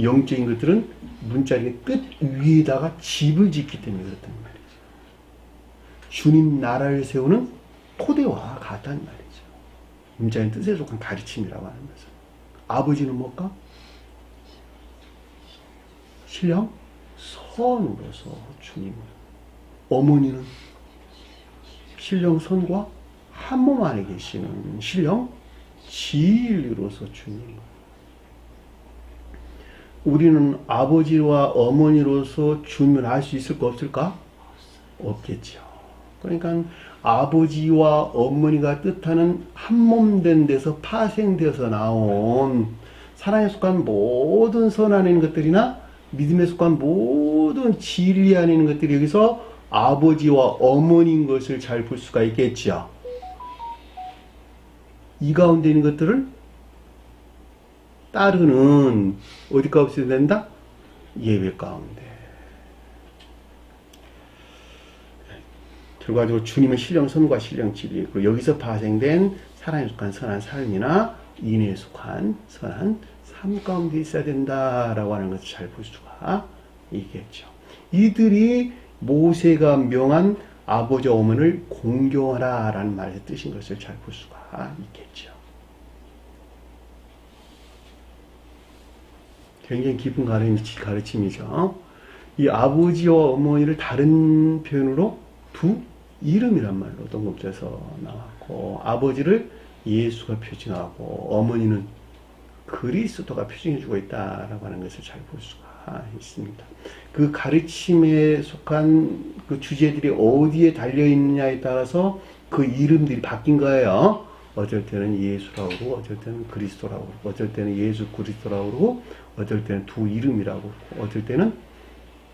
영적인 것들은 문자적인 뜻 위에다가 집을 짓기 때문에 그렇단 말이죠. 주님 나라를 세우는 토대와 같다는 말이죠. 문자적인 뜻에 속한 가르침이라고 하는 것은. 아버지는 뭘까? 신령 선으로서 주님을. 어머니는 신령 선과 한 몸 안에 계시는 신령 진리로서 주님. 우리는 아버지와 어머니로서 주님을 알 수 있을까 없을까? 없겠죠. 그러니까 아버지와 어머니가 뜻하는 한몸된 데서 파생되어서 나온 사랑에 속한 모든 선 안에 있는 것들이나 믿음에 속한 모든 진리 안에 있는 것들이 여기서 아버지와 어머니인 것을 잘 볼 수가 있겠죠. 이 가운데 있는 것들을 따르는 어디 가운데 된다? 예배 가운데. 결과적으로 주님의 신령선과 신령집이 있고 여기서 파생된 사랑에 속한 선한 삶이나 인애에 속한 선한 삶 가운데 있어야 된다라고 하는 것을 잘 볼 수가 있겠죠. 이들이 모세가 명한 아버지와 어머니를 공경하라 라는 말의 뜻인 것을 잘 볼 수가 있겠죠. 굉장히 깊은 가르침이죠. 이 아버지와 어머니를 다른 표현으로 두 이름이란 말로 동급돼서 나왔고, 아버지를 예수가 표징하고 어머니는 그리스도가 표징해주고 있다라고 하는 것을 잘 볼 수가 있습니다. 그 가르침에 속한 그 주제들이 어디에 달려있느냐에 따라서 그 이름들이 바뀐 거예요. 어쩔 때는 예수라고 그러고, 어쩔 때는 그리스도라고 그러고, 어쩔 때는 예수 그리스도라고 그러고, 어쩔 때는 두 이름이라고 그러고, 어쩔 때는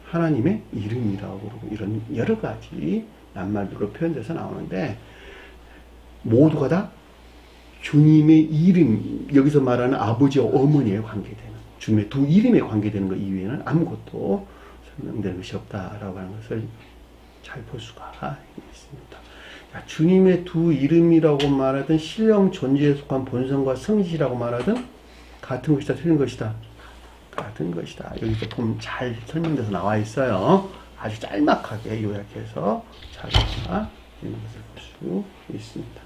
하나님의 이름이라고 그러고, 이런 여러 가지 낱말들로 표현돼서 나오는데, 모두가 다 주님의 이름, 여기서 말하는 아버지와 어머니에 관계되는, 주님의 두 이름에 관계되는 것 이외에는 아무것도 설명되는 것이 없다라고 하는 것을 잘 볼 수가 있습니다. 주님의 두 이름이라고 말하든 신령 존재에 속한 본성과 성질이라고 말하든 같은 것이다, 틀린 것이다. 같은 것이다. 여기서 보면 잘 설명돼서 나와 있어요. 아주 짤막하게 요약해서 잘 있는 것을 볼 수 있습니다.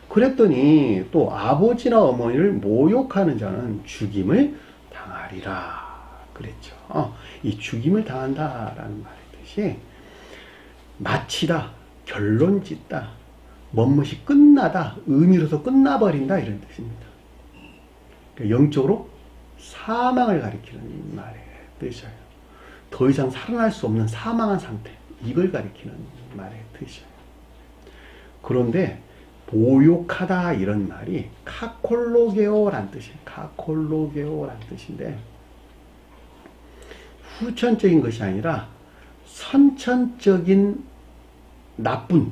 그랬더니 또 아버지나 어머니를 모욕하는 자는 죽임을 당하리라 그랬죠. 이 죽임을 당한다라는 말의 뜻이 마치다, 결론 짓다, 뭐뭇이 끝나다, 의미로서 끝나버린다 이런 뜻입니다. 그러니까 영적으로 사망을 가리키는 말의 뜻이에요. 더 이상 살아날 수 없는 사망한 상태, 이걸 가리키는 말의 뜻이에요. 그런데 모욕하다 이런 말이 카콜로게오란 뜻이에요. 카콜로게오란 뜻인데 후천적인 것이 아니라 선천적인 나쁜,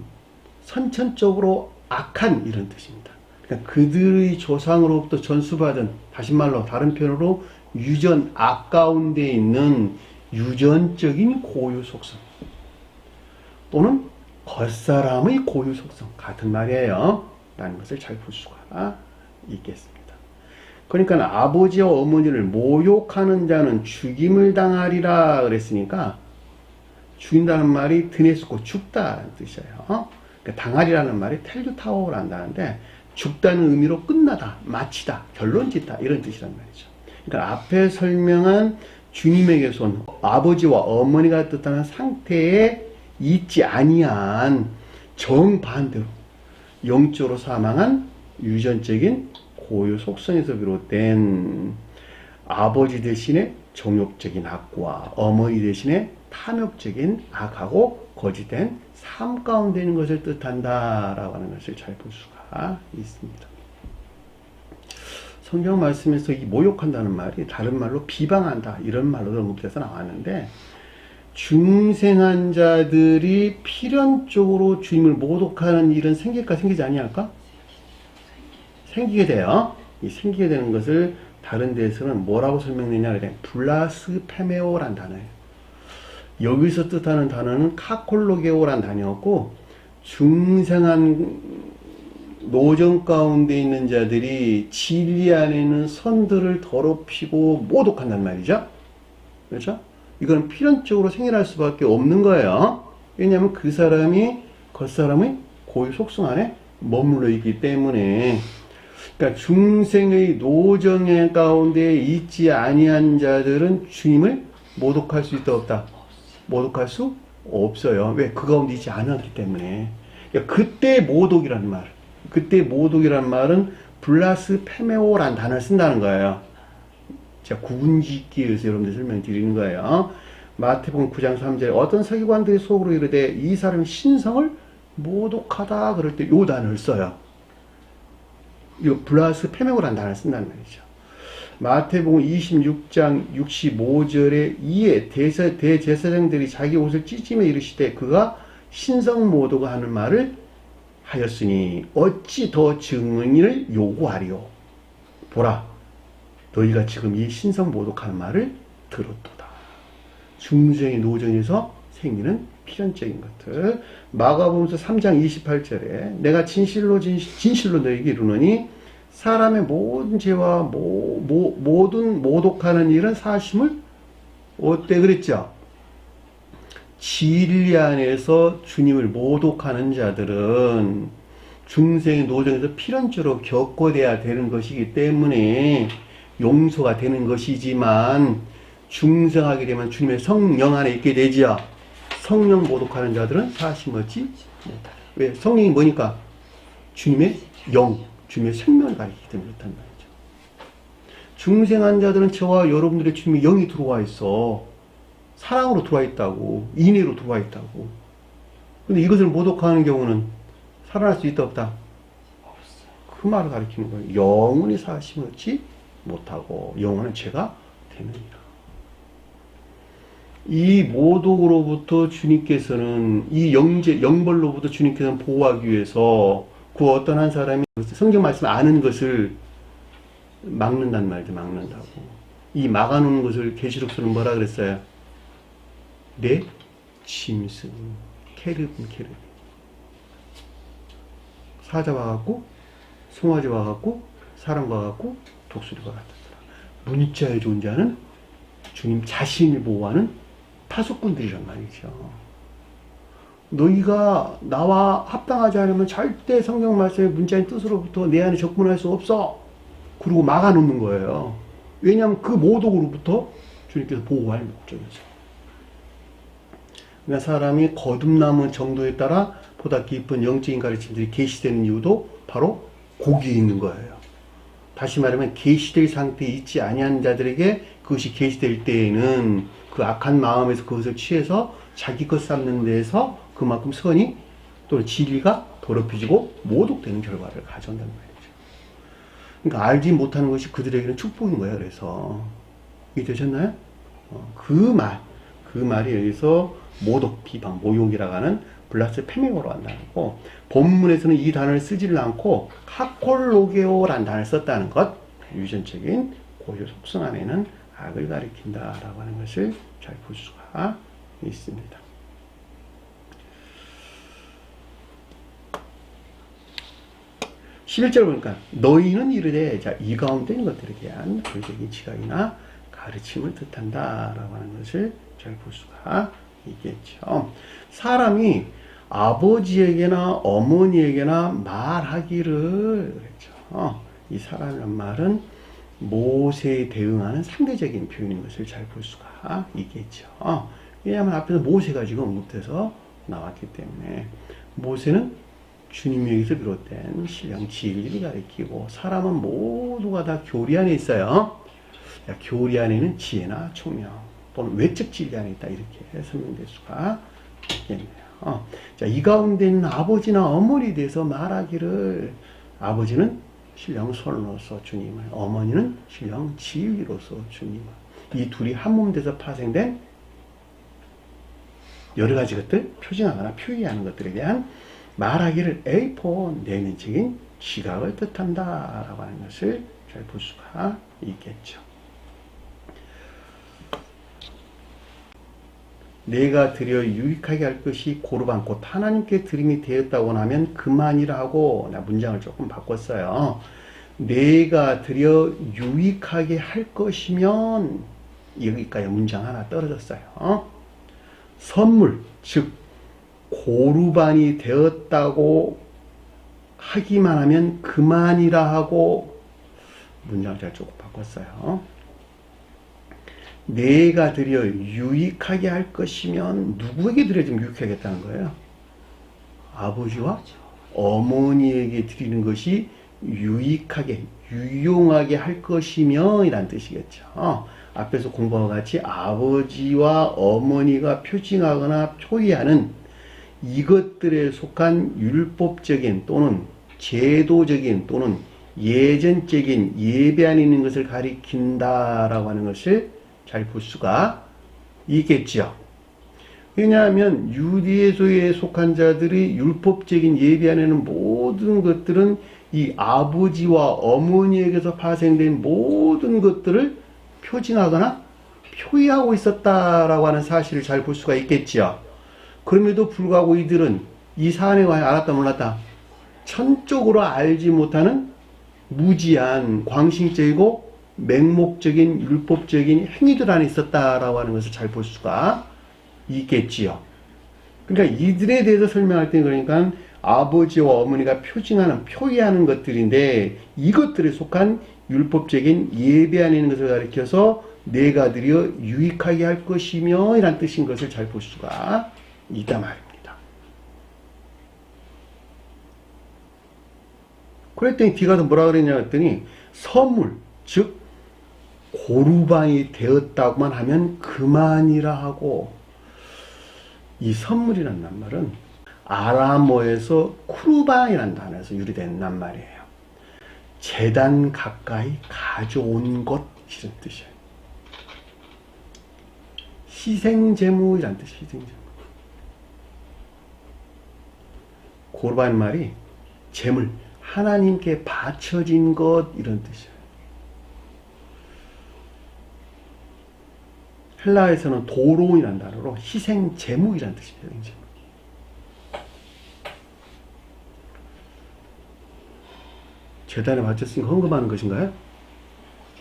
선천적으로 악한 이런 뜻입니다. 그러니까 그들의 조상으로부터 전수받은, 다시 말로 다른 표현으로 유전, 악 가운데 있는 유전적인 고유 속성 또는 겉사람의 고유 속성 같은 말이에요 라는 것을 잘 볼 수가 있겠습니다. 그러니까 아버지와 어머니를 모욕하는 자는 죽임을 당하리라 그랬으니까 죽인다는 말이 드네스고 죽다라는 뜻이에요. 그러니까 당하리라는 말이 텔류타오라는 단어인데 죽다는 의미로 끝나다, 마치다, 결론짓다 이런 뜻이란 말이죠. 그러니까 앞에 설명한 주님에게서 아버지와 어머니가 뜻하는 상태에 있지 아니한 정반대로 영적으로 사망한 유전적인 고유 속성에서 비롯된 아버지 대신에 정욕적인 악과 어머니 대신에 탐욕적인 악하고 거짓된 삶 가운데 있는 것을 뜻한다라고 하는 것을 잘 볼 수가 있습니다. 성경 말씀에서 이 모욕한다는 말이 다른 말로 비방한다 이런 말로도 언급돼서 나왔는데 중생한 자들이 필연적으로 주님을 모독하는 일은 생길까 생기지 아니할까? 생기게 돼요. 이 생기게 되는 것을 다른 데에서는 뭐라고 설명되냐 그래? 블라스페메오란 단어예요. 여기서 뜻하는 단어는 카콜로게오란 단어였고 중생한 노정 가운데 있는 자들이 진리 안에 있는 선들을 더럽히고 모독한단 말이죠. 그렇죠? 이건 필연적으로 생겨날 수밖에 없는 거예요. 왜냐하면 그 사람이 겉사람의 고유 속성 안에 머물러 있기 때문에. 그러니까 중생의 노정의 가운데 있지 아니한 자들은 주님을 모독할 수 있다 없다? 모독할 수 없어요. 왜? 그 가운데 있지 않았기 때문에. 그러니까 그때 모독이라는 말, 그때 모독이라는 말은 블라스페메오라는 단어를 쓴다는 거예요. 제가 구분짓기에 의해서 여러분들 설명드리는 거예요. 마태복음 9장 3절에 어떤 서기관들이 속으로 이르되 이 사람이 신성을 모독하다 그럴 때 요 단어를 써요. 이 블라스페메오라는 단어를 쓴다는 말이죠. 마태복음 26장 65절에 이에 대제사장들이 자기 옷을 찢으며 이르시되 그가 신성 모독을 하는 말을 하였으니 어찌 더 증인을 요구하리요. 보라, 너희가 지금 이 신성 모독하는 말을 들었도다. 중생의 노정에서 생기는 필연적인 것들. 마가복음서 3장 28절에 내가 진실로 너희에게 이르노니 사람의 모든 죄와 모든 모독하는 일은 사심을 어때 그랬죠? 진리 안에서 주님을 모독하는 자들은 중생의 노정에서 필연적으로 겪어내야 되는 것이기 때문에 용서가 되는 것이지만 중생하게 되면 주님의 성령 안에 있게 되지요. 성령 모독하는 자들은 사심 얻지 못하다. 왜? 성령이 뭐니까? 주님의 영, 주님의 생명을 가리키기 때문에 그렇단 말이죠. 중생한 자들은 저와 여러분들의 주님의 영이 들어와 있어. 사랑으로 들어와 있다고. 인애로 들어와 있다고. 근데 이것을 모독하는 경우는 살아날 수 있다 없다? 없어요. 그 말을 가리키는 거예요. 영원히 사심 얻지 못하고 영원한 죄가 되느니라. 이 모독으로부터 주님께서는 이 영벌로부터 주님께서는 보호하기 위해서 그 어떤 한 사람이 성경 말씀을 아는 것을 막는단 말이죠. 막는다고. 이 막아놓는 것을 계시록서는 뭐라 그랬어요? 내 짐승 케르빔 사자 와갖고 송아지 와갖고 사람 와갖고 독수리가 같았더라. 문자의 존재하는 주님 자신을 보호하는 파수꾼들이란 말이죠. 너희가 나와 합당하지 않으면 절대 성경 말씀의 문자인 뜻으로부터 내 안에 접근할 수 없어. 그리고 막아놓는 거예요. 왜냐하면 그 모독으로부터 주님께서 보호할 목적이죠. 그러니까 사람이 거듭남은 정도에 따라 보다 깊은 영적인 가르침들이 계시되는 이유도 바로 거기에 있는 거예요. 다시 말하면 계시될 상태에 있지 아니한 자들에게 그것이 계시될 때에는 그 악한 마음에서 그것을 취해서 자기 것 삼는 데에서 그만큼 선이 또는 진리가 더럽혀지고 모독되는 결과를 가져온다는 말이죠. 그러니까 알지 못하는 것이 그들에게는 축복인 거예요. 그래서 이해되셨나요? 그 말이 여기서 모독, 비방, 모욕이라고 하는 블라스페메오로 한다는 거고, 본문에서는 이 단어를 쓰지를 않고 카콜로게오라는 단어를 썼다는 것, 유전적인 고유 속성 안에는 악을 가리킨다라고 하는 것을 잘 볼 수가 있습니다. 11절 보니까 너희는 이르되, 자, 이 가운데 있는 것들에 대한 교적인 지각이나 가르침을 뜻한다라고 하는 것을 잘 볼 수가 있겠죠. 사람이 아버지에게나 어머니에게나 말하기를 그랬죠. 이 사람이란 말은 모세에 대응하는 상대적인 표현인 것을 잘 볼 수가 있겠죠. 왜냐하면 앞에서 모세가 지금 언급돼서 나왔기 때문에 모세는 주님에게서 비롯된 신령 진리를 가리키고 사람은 모두가 다 교리 안에 있어요. 교리 안에는 지혜나 총명 또는 외적 진리 안에 있다 이렇게 설명될 수가 있겠네요. 자, 이 가운데 있는 아버지나 어머니에 대해서 말하기를 아버지는 신령 손으로서 주님을 어머니는 신령 지위로서 주님을 이 둘이 한 몸 돼서 파생된 여러 가지 것들 표징하거나 표기하는 것들에 대한 말하기를 에이포 내면적인 지각을 뜻한다라고 하는 것을 잘 볼 수가 있겠죠. 내가 드려 유익하게 할 것이 고르반 곧 하나님께 드림이 되었다고 하면 그만이라 하고 나 문장을 조금 바꿨어요. 내가 드려 유익하게 할 것이면 여기까지 문장 하나 떨어졌어요. 선물 즉 고르반이 되었다고 하기만 하면 그만이라 하고 문장을 제가 조금 바꿨어요. 내가 드려 유익하게 할 것이면 누구에게 드려 좀 유익하겠다는 거예요? 아버지와 어머니에게 드리는 것이 유익하게, 유용하게 할 것이며 이란 뜻이겠죠. 앞에서 공부와 같이 아버지와 어머니가 표징하거나 표의하는 이것들에 속한 율법적인 또는 제도적인 또는 예전적인 예배 안에 있는 것을 가리킨다라고 하는 것을 잘 볼 수가 있겠죠. 왜냐하면 유대소에 속한 자들이 율법적인 예배 안에는 모든 것들은 이 아버지와 어머니에게서 파생된 모든 것들을 표징하거나 표의하고 있었다라고 하는 사실을 잘 볼 수가 있겠죠. 그럼에도 불구하고 이들은 이 사안에 관해 알았다 몰랐다 천적으로 알지 못하는 무지한 광신적이고 맹목적인 율법적인 행위들 안에 있었다라고 하는 것을 잘 볼 수가 있겠지요. 그러니까 이들에 대해서 설명할 때 그러니까 아버지와 어머니가 표징하는 표의하는 것들인데 이것들에 속한 율법적인 예배 안에 있는 것을 가리켜서 내가 드려 유익하게 할 것이며 이란 뜻인 것을 잘 볼 수가 있단 말입니다. 그랬더니 뒤가 뭐라 그랬냐 했더니 선물 즉 고루반이 되었다고만 하면 그만이라 하고 이 선물이라는 낱말은 아람어에서 쿠르반이라는 단어에서 유래된 낱말이에요. 제단 가까이 가져온 것 이런 뜻이에요. 희생제물이란 뜻이 희생제물. 고르반 말이 제물, 하나님께 바쳐진 것 이런 뜻이에요. 헬라에서는 도론이라는 단어로 희생제물이라는 뜻입니다. 희생제물. 제단에 바쳤으니까 헌금하는 것인가요?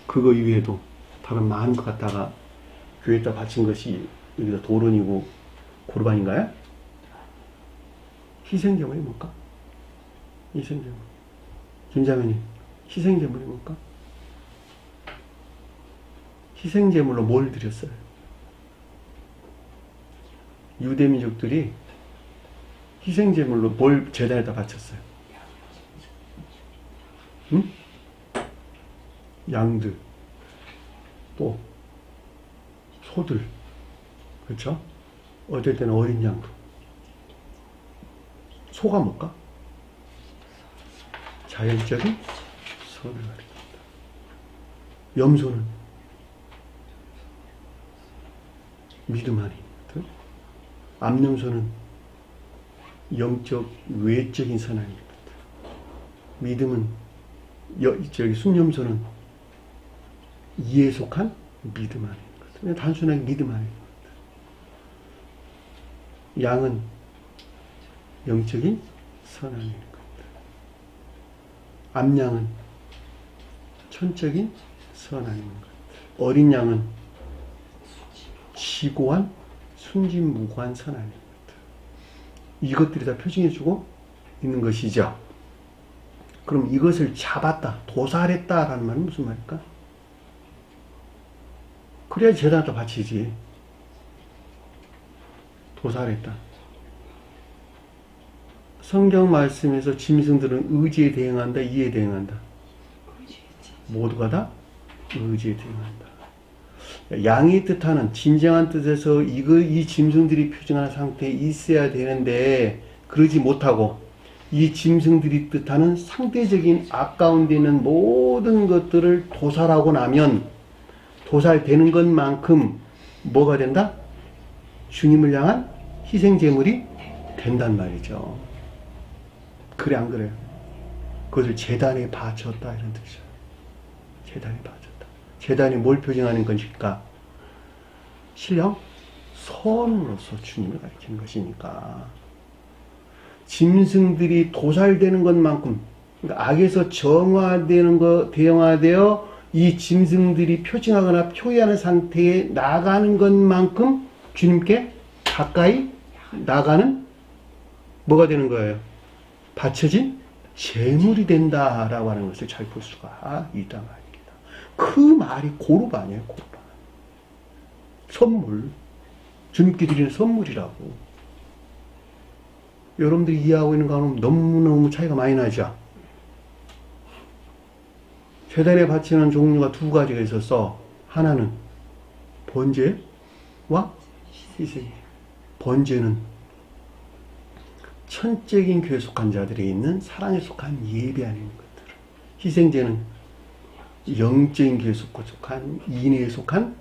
그거 이외에도 다른 많은 것 갖다가 교회에다 바친 것이 여기다 도론이고 고르반인가요? 희생제물이 뭘까? 희생제물. 김자매님, 희생제물이 뭘까? 희생제물로 뭘 드렸어요? 유대민족들이 희생제물로 뭘 제단에다 바쳤어요? 응? 양들, 또 소들, 그렇죠? 어떨 때는 어린 양도. 소가 뭘까? 자연적인 선을 가리킵니다. 염소는 믿음 안에 있거든. 암염소는 영적 외적인 선 안에 있거든. 믿음은 순염소는 이에 속한 믿음 안에 있거든. 그냥 단순하게 믿음 안에 있거든. 양은 영적인 선 안에 있거든. 암양은 천적인 선 안에 있는 것. 어린 양은 지고한 순진무구한 선 안에 있는 것. 이것들이 다 표징해주고 있는 것이죠. 그럼 이것을 잡았다, 도살했다라는 말은 무슨 말일까? 그래야 제단에다 바치지. 도살했다. 성경 말씀에서 짐승들은 의지에 대응한다, 이에 대응한다. 모두가 다 의지에 대응한다. 양이 뜻하는 진정한 뜻에서 이 짐승들이 표징하는 상태에 있어야 되는데 그러지 못하고 이 짐승들이 뜻하는 상대적인 악가운데 있는 모든 것들을 도살하고 나면 도살되는 것만큼 뭐가 된다? 주님을 향한 희생제물이 된단 말이죠. 그래 안 그래요? 그것을 제단에 바쳤다 이런 뜻이에요. 제단에 바쳤다. 제단이 뭘 표징하는 것일까? 신령 선으로서 주님을 가리키는 것이니까. 짐승들이 도살되는 것만큼, 그러니까 악에서 대형화되어 이 짐승들이 표징하거나 표의하는 상태에 나가는 것만큼 주님께 가까이 나가는 뭐가 되는 거예요? 바쳐진 제물이 된다라고 하는 것을 잘 볼 수가 있단 말입니다. 그 말이 고르반이에요, 고르반. 선물. 주님께 드리는 선물이라고. 여러분들이 이해하고 있는 거하고는 너무너무 차이가 많이 나죠. 제단에 바치는 종류가 두 가지가 있어서 하나는 번제와 희생. 번제는 천적인 교회에 속한 자들이 있는 사랑에 속한 예배 안에 있는 것들. 희생제는 영적인 교회에 속한 인애에 속한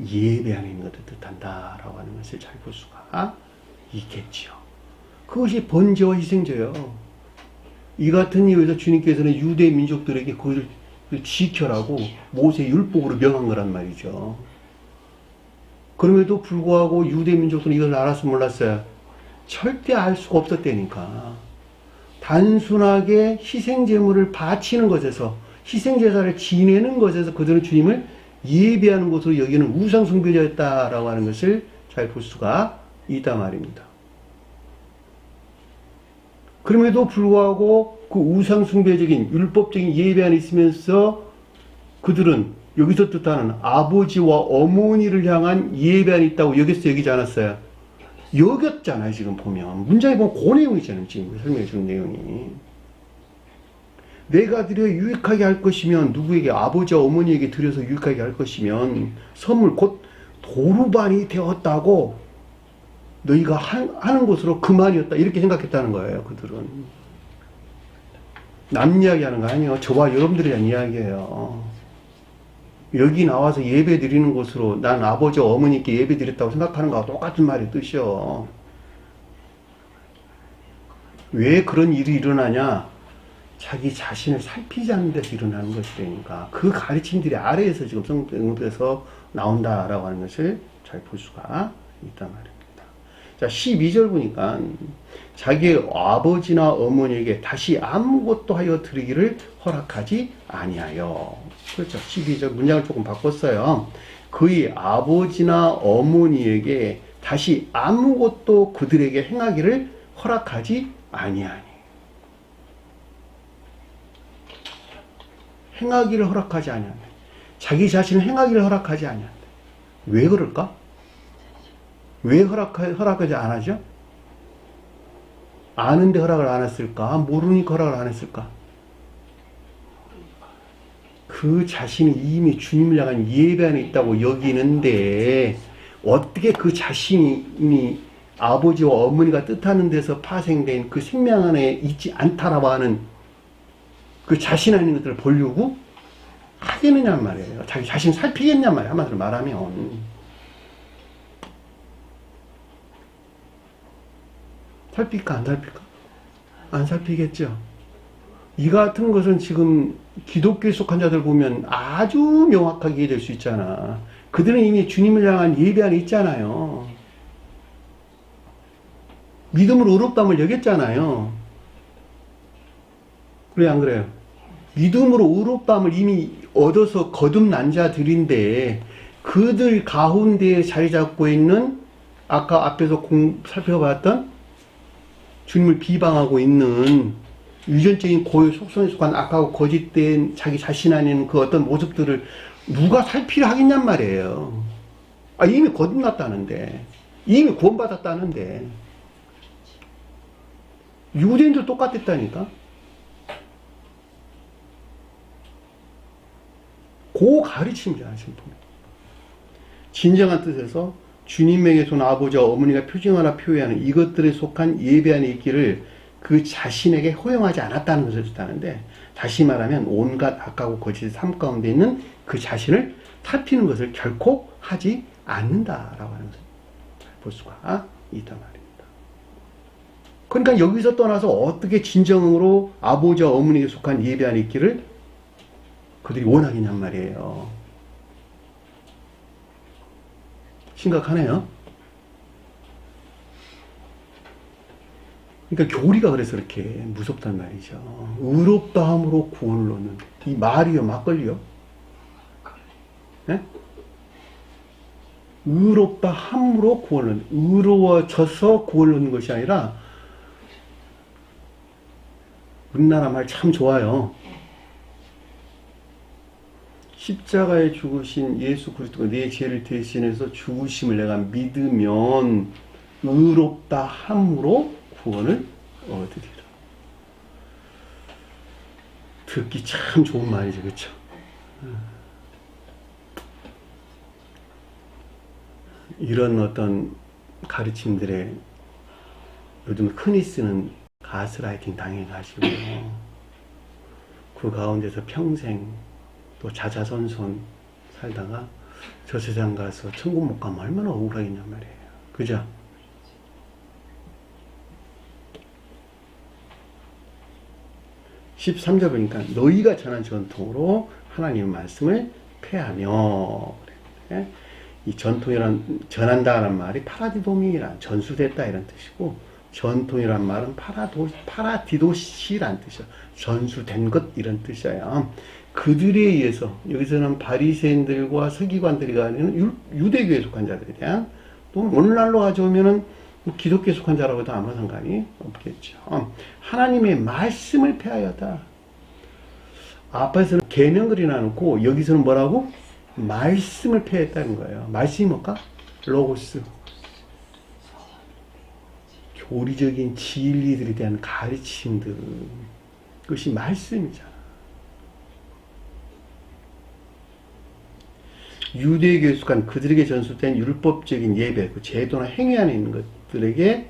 예배 안에 있는 것을 뜻한다라고 하는 것을 잘 볼 수가 있겠지요. 그것이 번제와 희생제예요. 이 같은 이유에서 주님께서는 유대 민족들에게 그것을 지켜라고 모세 율법으로 명한 거란 말이죠. 그럼에도 불구하고 유대 민족들은 이걸 알았어 몰랐어요? 절대 알 수가 없었다니까. 단순하게 희생제물을 바치는 것에서, 희생제사를 지내는 것에서 그들은 주님을 예배하는 것으로 여기는 우상숭배자였다라고 하는 것을 잘 볼 수가 있단 말입니다. 그럼에도 불구하고 그 우상숭배적인 율법적인 예배 안에 있으면서 그들은 여기서 뜻하는 아버지와 어머니를 향한 예배 안에 있다고 여겼어요? 여기지 않았어요? 여겼잖아요. 지금 보면 문장에 보면 그 내용이잖아요. 지금 설명해 주는 내용이. 내가 드려 유익하게 할 것이면, 누구에게? 아버지와 어머니에게 드려서 유익하게 할 것이면 선물 곧 도르반이 되었다고 너희가 하는 것으로 그만이었다, 이렇게 생각했다는 거예요. 그들은 남 이야기하는 거 아니에요. 저와 여러분들에 대한 이야기예요. 여기 나와서 예배 드리는 것으로 난 아버지와 어머니께 예배 드렸다고 생각하는 거하고 똑같은 말의 뜻이요. 왜 그런 일이 일어나냐? 자기 자신을 살피지 않는 데서 일어나는 것이라니까. 그 가르침들이 아래에서 지금 성경에서 나온다라고 하는 것을 잘 볼 수가 있단 말입니다. 자, 12절 보니까 자기의 아버지나 어머니에게 다시 아무것도 하여 드리기를 허락하지 아니하여. 그렇죠. 12절 문장을 조금 바꿨어요. 그의 아버지나 어머니에게 다시 아무것도 그들에게 행하기를 허락하지 아니하니. 행하기를 허락하지 아니한다. 자기 자신을 행하기를 허락하지 아니한다. 왜 그럴까? 왜 허락하지 안 하죠? 아는데 허락을 안 했을까? 모르니까 허락을 안 했을까? 그 자신이 이미 주님을 향한 예배 안에 있다고 여기는데 어떻게 그 자신이 이미 아버지와 어머니가 뜻하는 데서 파생된 그 생명 안에 있지 않다라고 하는 그 자신 안에 있는 것들을 보려고 하겠느냐는 말이에요. 자기 자신 살피겠냐 말이에요. 한마디로 말하면. 살필까 안 살필까? 안 살피겠죠. 이 같은 것은 지금 기독교에 속한 자들 보면 아주 명확하게 이해될 수 있잖아. 그들은 이미 주님을 향한 예배 안에 있잖아요. 믿음으로 의롭다함을 여겼잖아요. 그래 안 그래요? 믿음으로 의롭다함을 이미 얻어서 거듭난 자들인데 그들 가운데에 자리 잡고 있는 아까 앞에서 살펴봤던 주님을 비방하고 있는 유전적인 고유 속성에 속한 악하고 거짓된 자기 자신 안에는 그 어떤 모습들을 누가 살피려 하겠냔 말이에요. 이미 거듭났다는데, 이미 구원받았다는데. 유대인들 똑같았다니까. 그 가르침이잖아, 지금 보면. 진정한 뜻에서 주님에게 손 아버지와 어머니가 표징하나 표회하는 이것들에 속한 예배 안에 있기를 그 자신에게 허용하지 않았다는 것을 뜻하는데, 다시 말하면 온갖 악하고 거짓의 삶 가운데 있는 그 자신을 살피는 것을 결코 하지 않는다라고 하는 것을 볼 수가 있단 말입니다. 그러니까 여기서 떠나서 어떻게 진정으로 아버지와 어머니에 속한 예배 안에 있기를 그들이 원하겠냔 말이에요. 심각하네요. 그러니까 교리가 그래서 이렇게 무섭단 말이죠. 의롭다함으로 구원을 얻는데, 이 말이요, 막걸리요? 네? 의롭다함으로 구원을 얻는, 의로워져서 구원을 얻는 것이 아니라, 우리나라 말 참 좋아요. 십자가에 죽으신 예수 그리스도가 내 죄를 대신해서 죽으심을 내가 믿으면 의롭다 함으로 구원을 얻으리라. 듣기 참 좋은 말이죠. 그렇죠? 이런 어떤 가르침들에 요즘 흔히 쓰는 가스라이팅 당해가지고 그 가운데서 평생 또 자자손손 살다가 저 세상 가서 천국 못 가면 얼마나 억울하겠냐 말이에요. 그죠? (13절) 보니까 너희가 전한 전통으로 하나님의 말씀을 폐하며, 이 전통이란, 전한다라는 말이 파라디도미란, 전수됐다 이런 뜻이고, 전통이란 말은 파라디도시란 뜻이야. 전수된 것 이런 뜻이에요. 그들에 의해서, 여기서는 바리새인들과 서기관들이 가는 유대교에 속한 자들에 대한, 또 오늘날로 가져오면은 기독교에 속한 자라고도 아무 상관이 없겠죠. 하나님의 말씀을 폐하였다. 앞에서는 계명글이 나놓고 여기서는 뭐라고? 말씀을 폐했다는 거예요. 말씀이 뭘까? 로고스. 교리적인 진리들에 대한 가르침들. 그것이 말씀이잖아. 유대교에 속한 그들에게 전수된 율법적인 예배, 그 제도나 행위 안에 있는 것들에게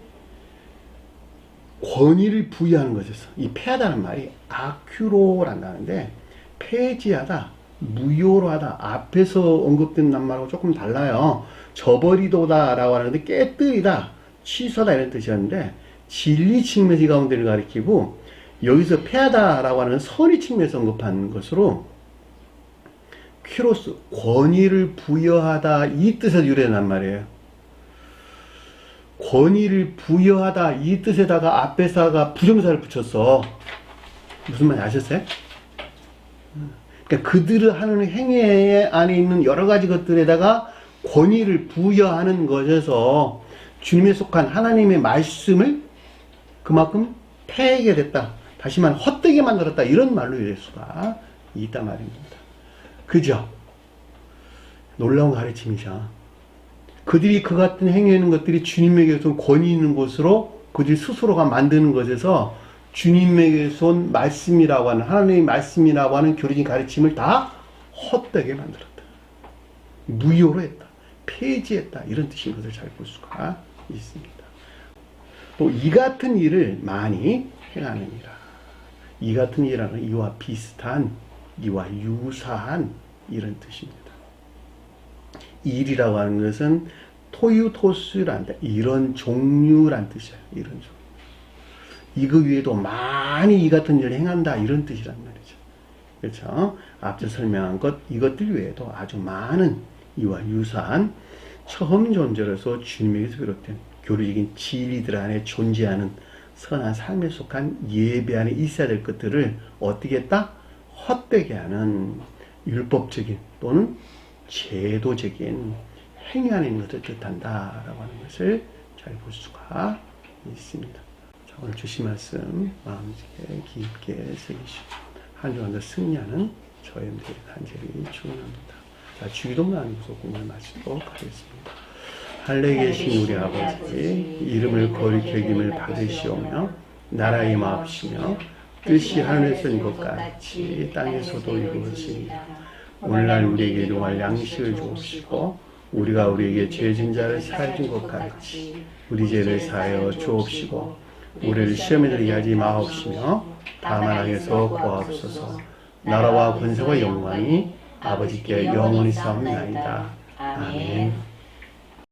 권위를 부여하는 것에서, 이 폐하다는 말이 아큐로란다는데, 폐지하다, 무효로 하다, 앞에서 언급된 낱말하고 조금 달라요. 저버리도다라고 하는데 깨뜨리다, 취소하다 이런 뜻이었는데, 진리 측면의 가운데를 가리키고, 여기서 폐하다라고 하는 선의 측면에서 언급한 것으로 퀴로스, 권위를 부여하다 이 뜻에서 유래난 말이에요. 권위를 부여하다 이 뜻에다가 앞에다가 부정사를 붙였어. 무슨 말인지 아셨어요? 그러니까 그들을 하는 행위 안에 있는 여러 가지 것들에다가 권위를 부여하는 것에서 주님에 속한 하나님의 말씀을 그만큼 폐하게 됐다. 다시 말하면 헛되게 만들었다. 이런 말로 이럴 수가 있단 말입니다. 그죠? 놀라운 가르침이죠. 그들이 그 같은 행위하는 것들이 주님에게서 권위 있는 것으로 그들 스스로가 만드는 것에서 주님에게서 온 말씀이라고 하는, 하나님의 말씀이라고 하는 교리적인 가르침을 다 헛되게 만들었다. 무효로 했다. 폐지했다. 이런 뜻인 것을 잘 볼 수가 있습니다. 또 이 같은 일을 많이 행하느니라. 이 같은 일이라는 이와 비슷한, 이와 유사한 이런 뜻입니다. 일이라고 하는 것은 토유토스란, 이런 종류란 뜻이에요. 이런 종류. 이거 위에도 많이 이 같은 일을 행한다 이런 뜻이란 말이죠. 그렇죠? 앞서 설명한 것, 이것들 외에도 아주 많은 이와 유사한 처음 존재로서 주님에게서 비롯된 교리적인 진리들 안에 존재하는 선한 삶에 속한 예배 안에 있어야 될 것들을 어떻게 했다? 헛되게 하는 율법적인 또는 제도적인 행위 안에 있는 것을 뜻한다라고 하는 것을 잘 볼 수가 있습니다. 자, 오늘 주신 말씀 마음속에 깊게 새기시고 한 주간 더 승리하는 저희들이 간절히 축원합니다. 자, 주기도 나누면서 공을 마치도록 하겠습니다. 하늘에 계신 우리 아버지, 이름을 거룩히 여김을 받으시오며 나라의 마옵시며 뜻이 하늘에서 이룬 것 같이 땅에서도 이루어지이다. 오늘날 우리에게 일용할 양식을 주옵시고 우리가 우리에게 죄진 자를 사해 준 것 같이 우리 죄를 사하여 주옵시고 우리를 시험에 들게 하지 마옵시며 다만 악에서 구하옵소서. 나라와 권세와 영광이 아버지께 영원히 싸움나이다. 아멘.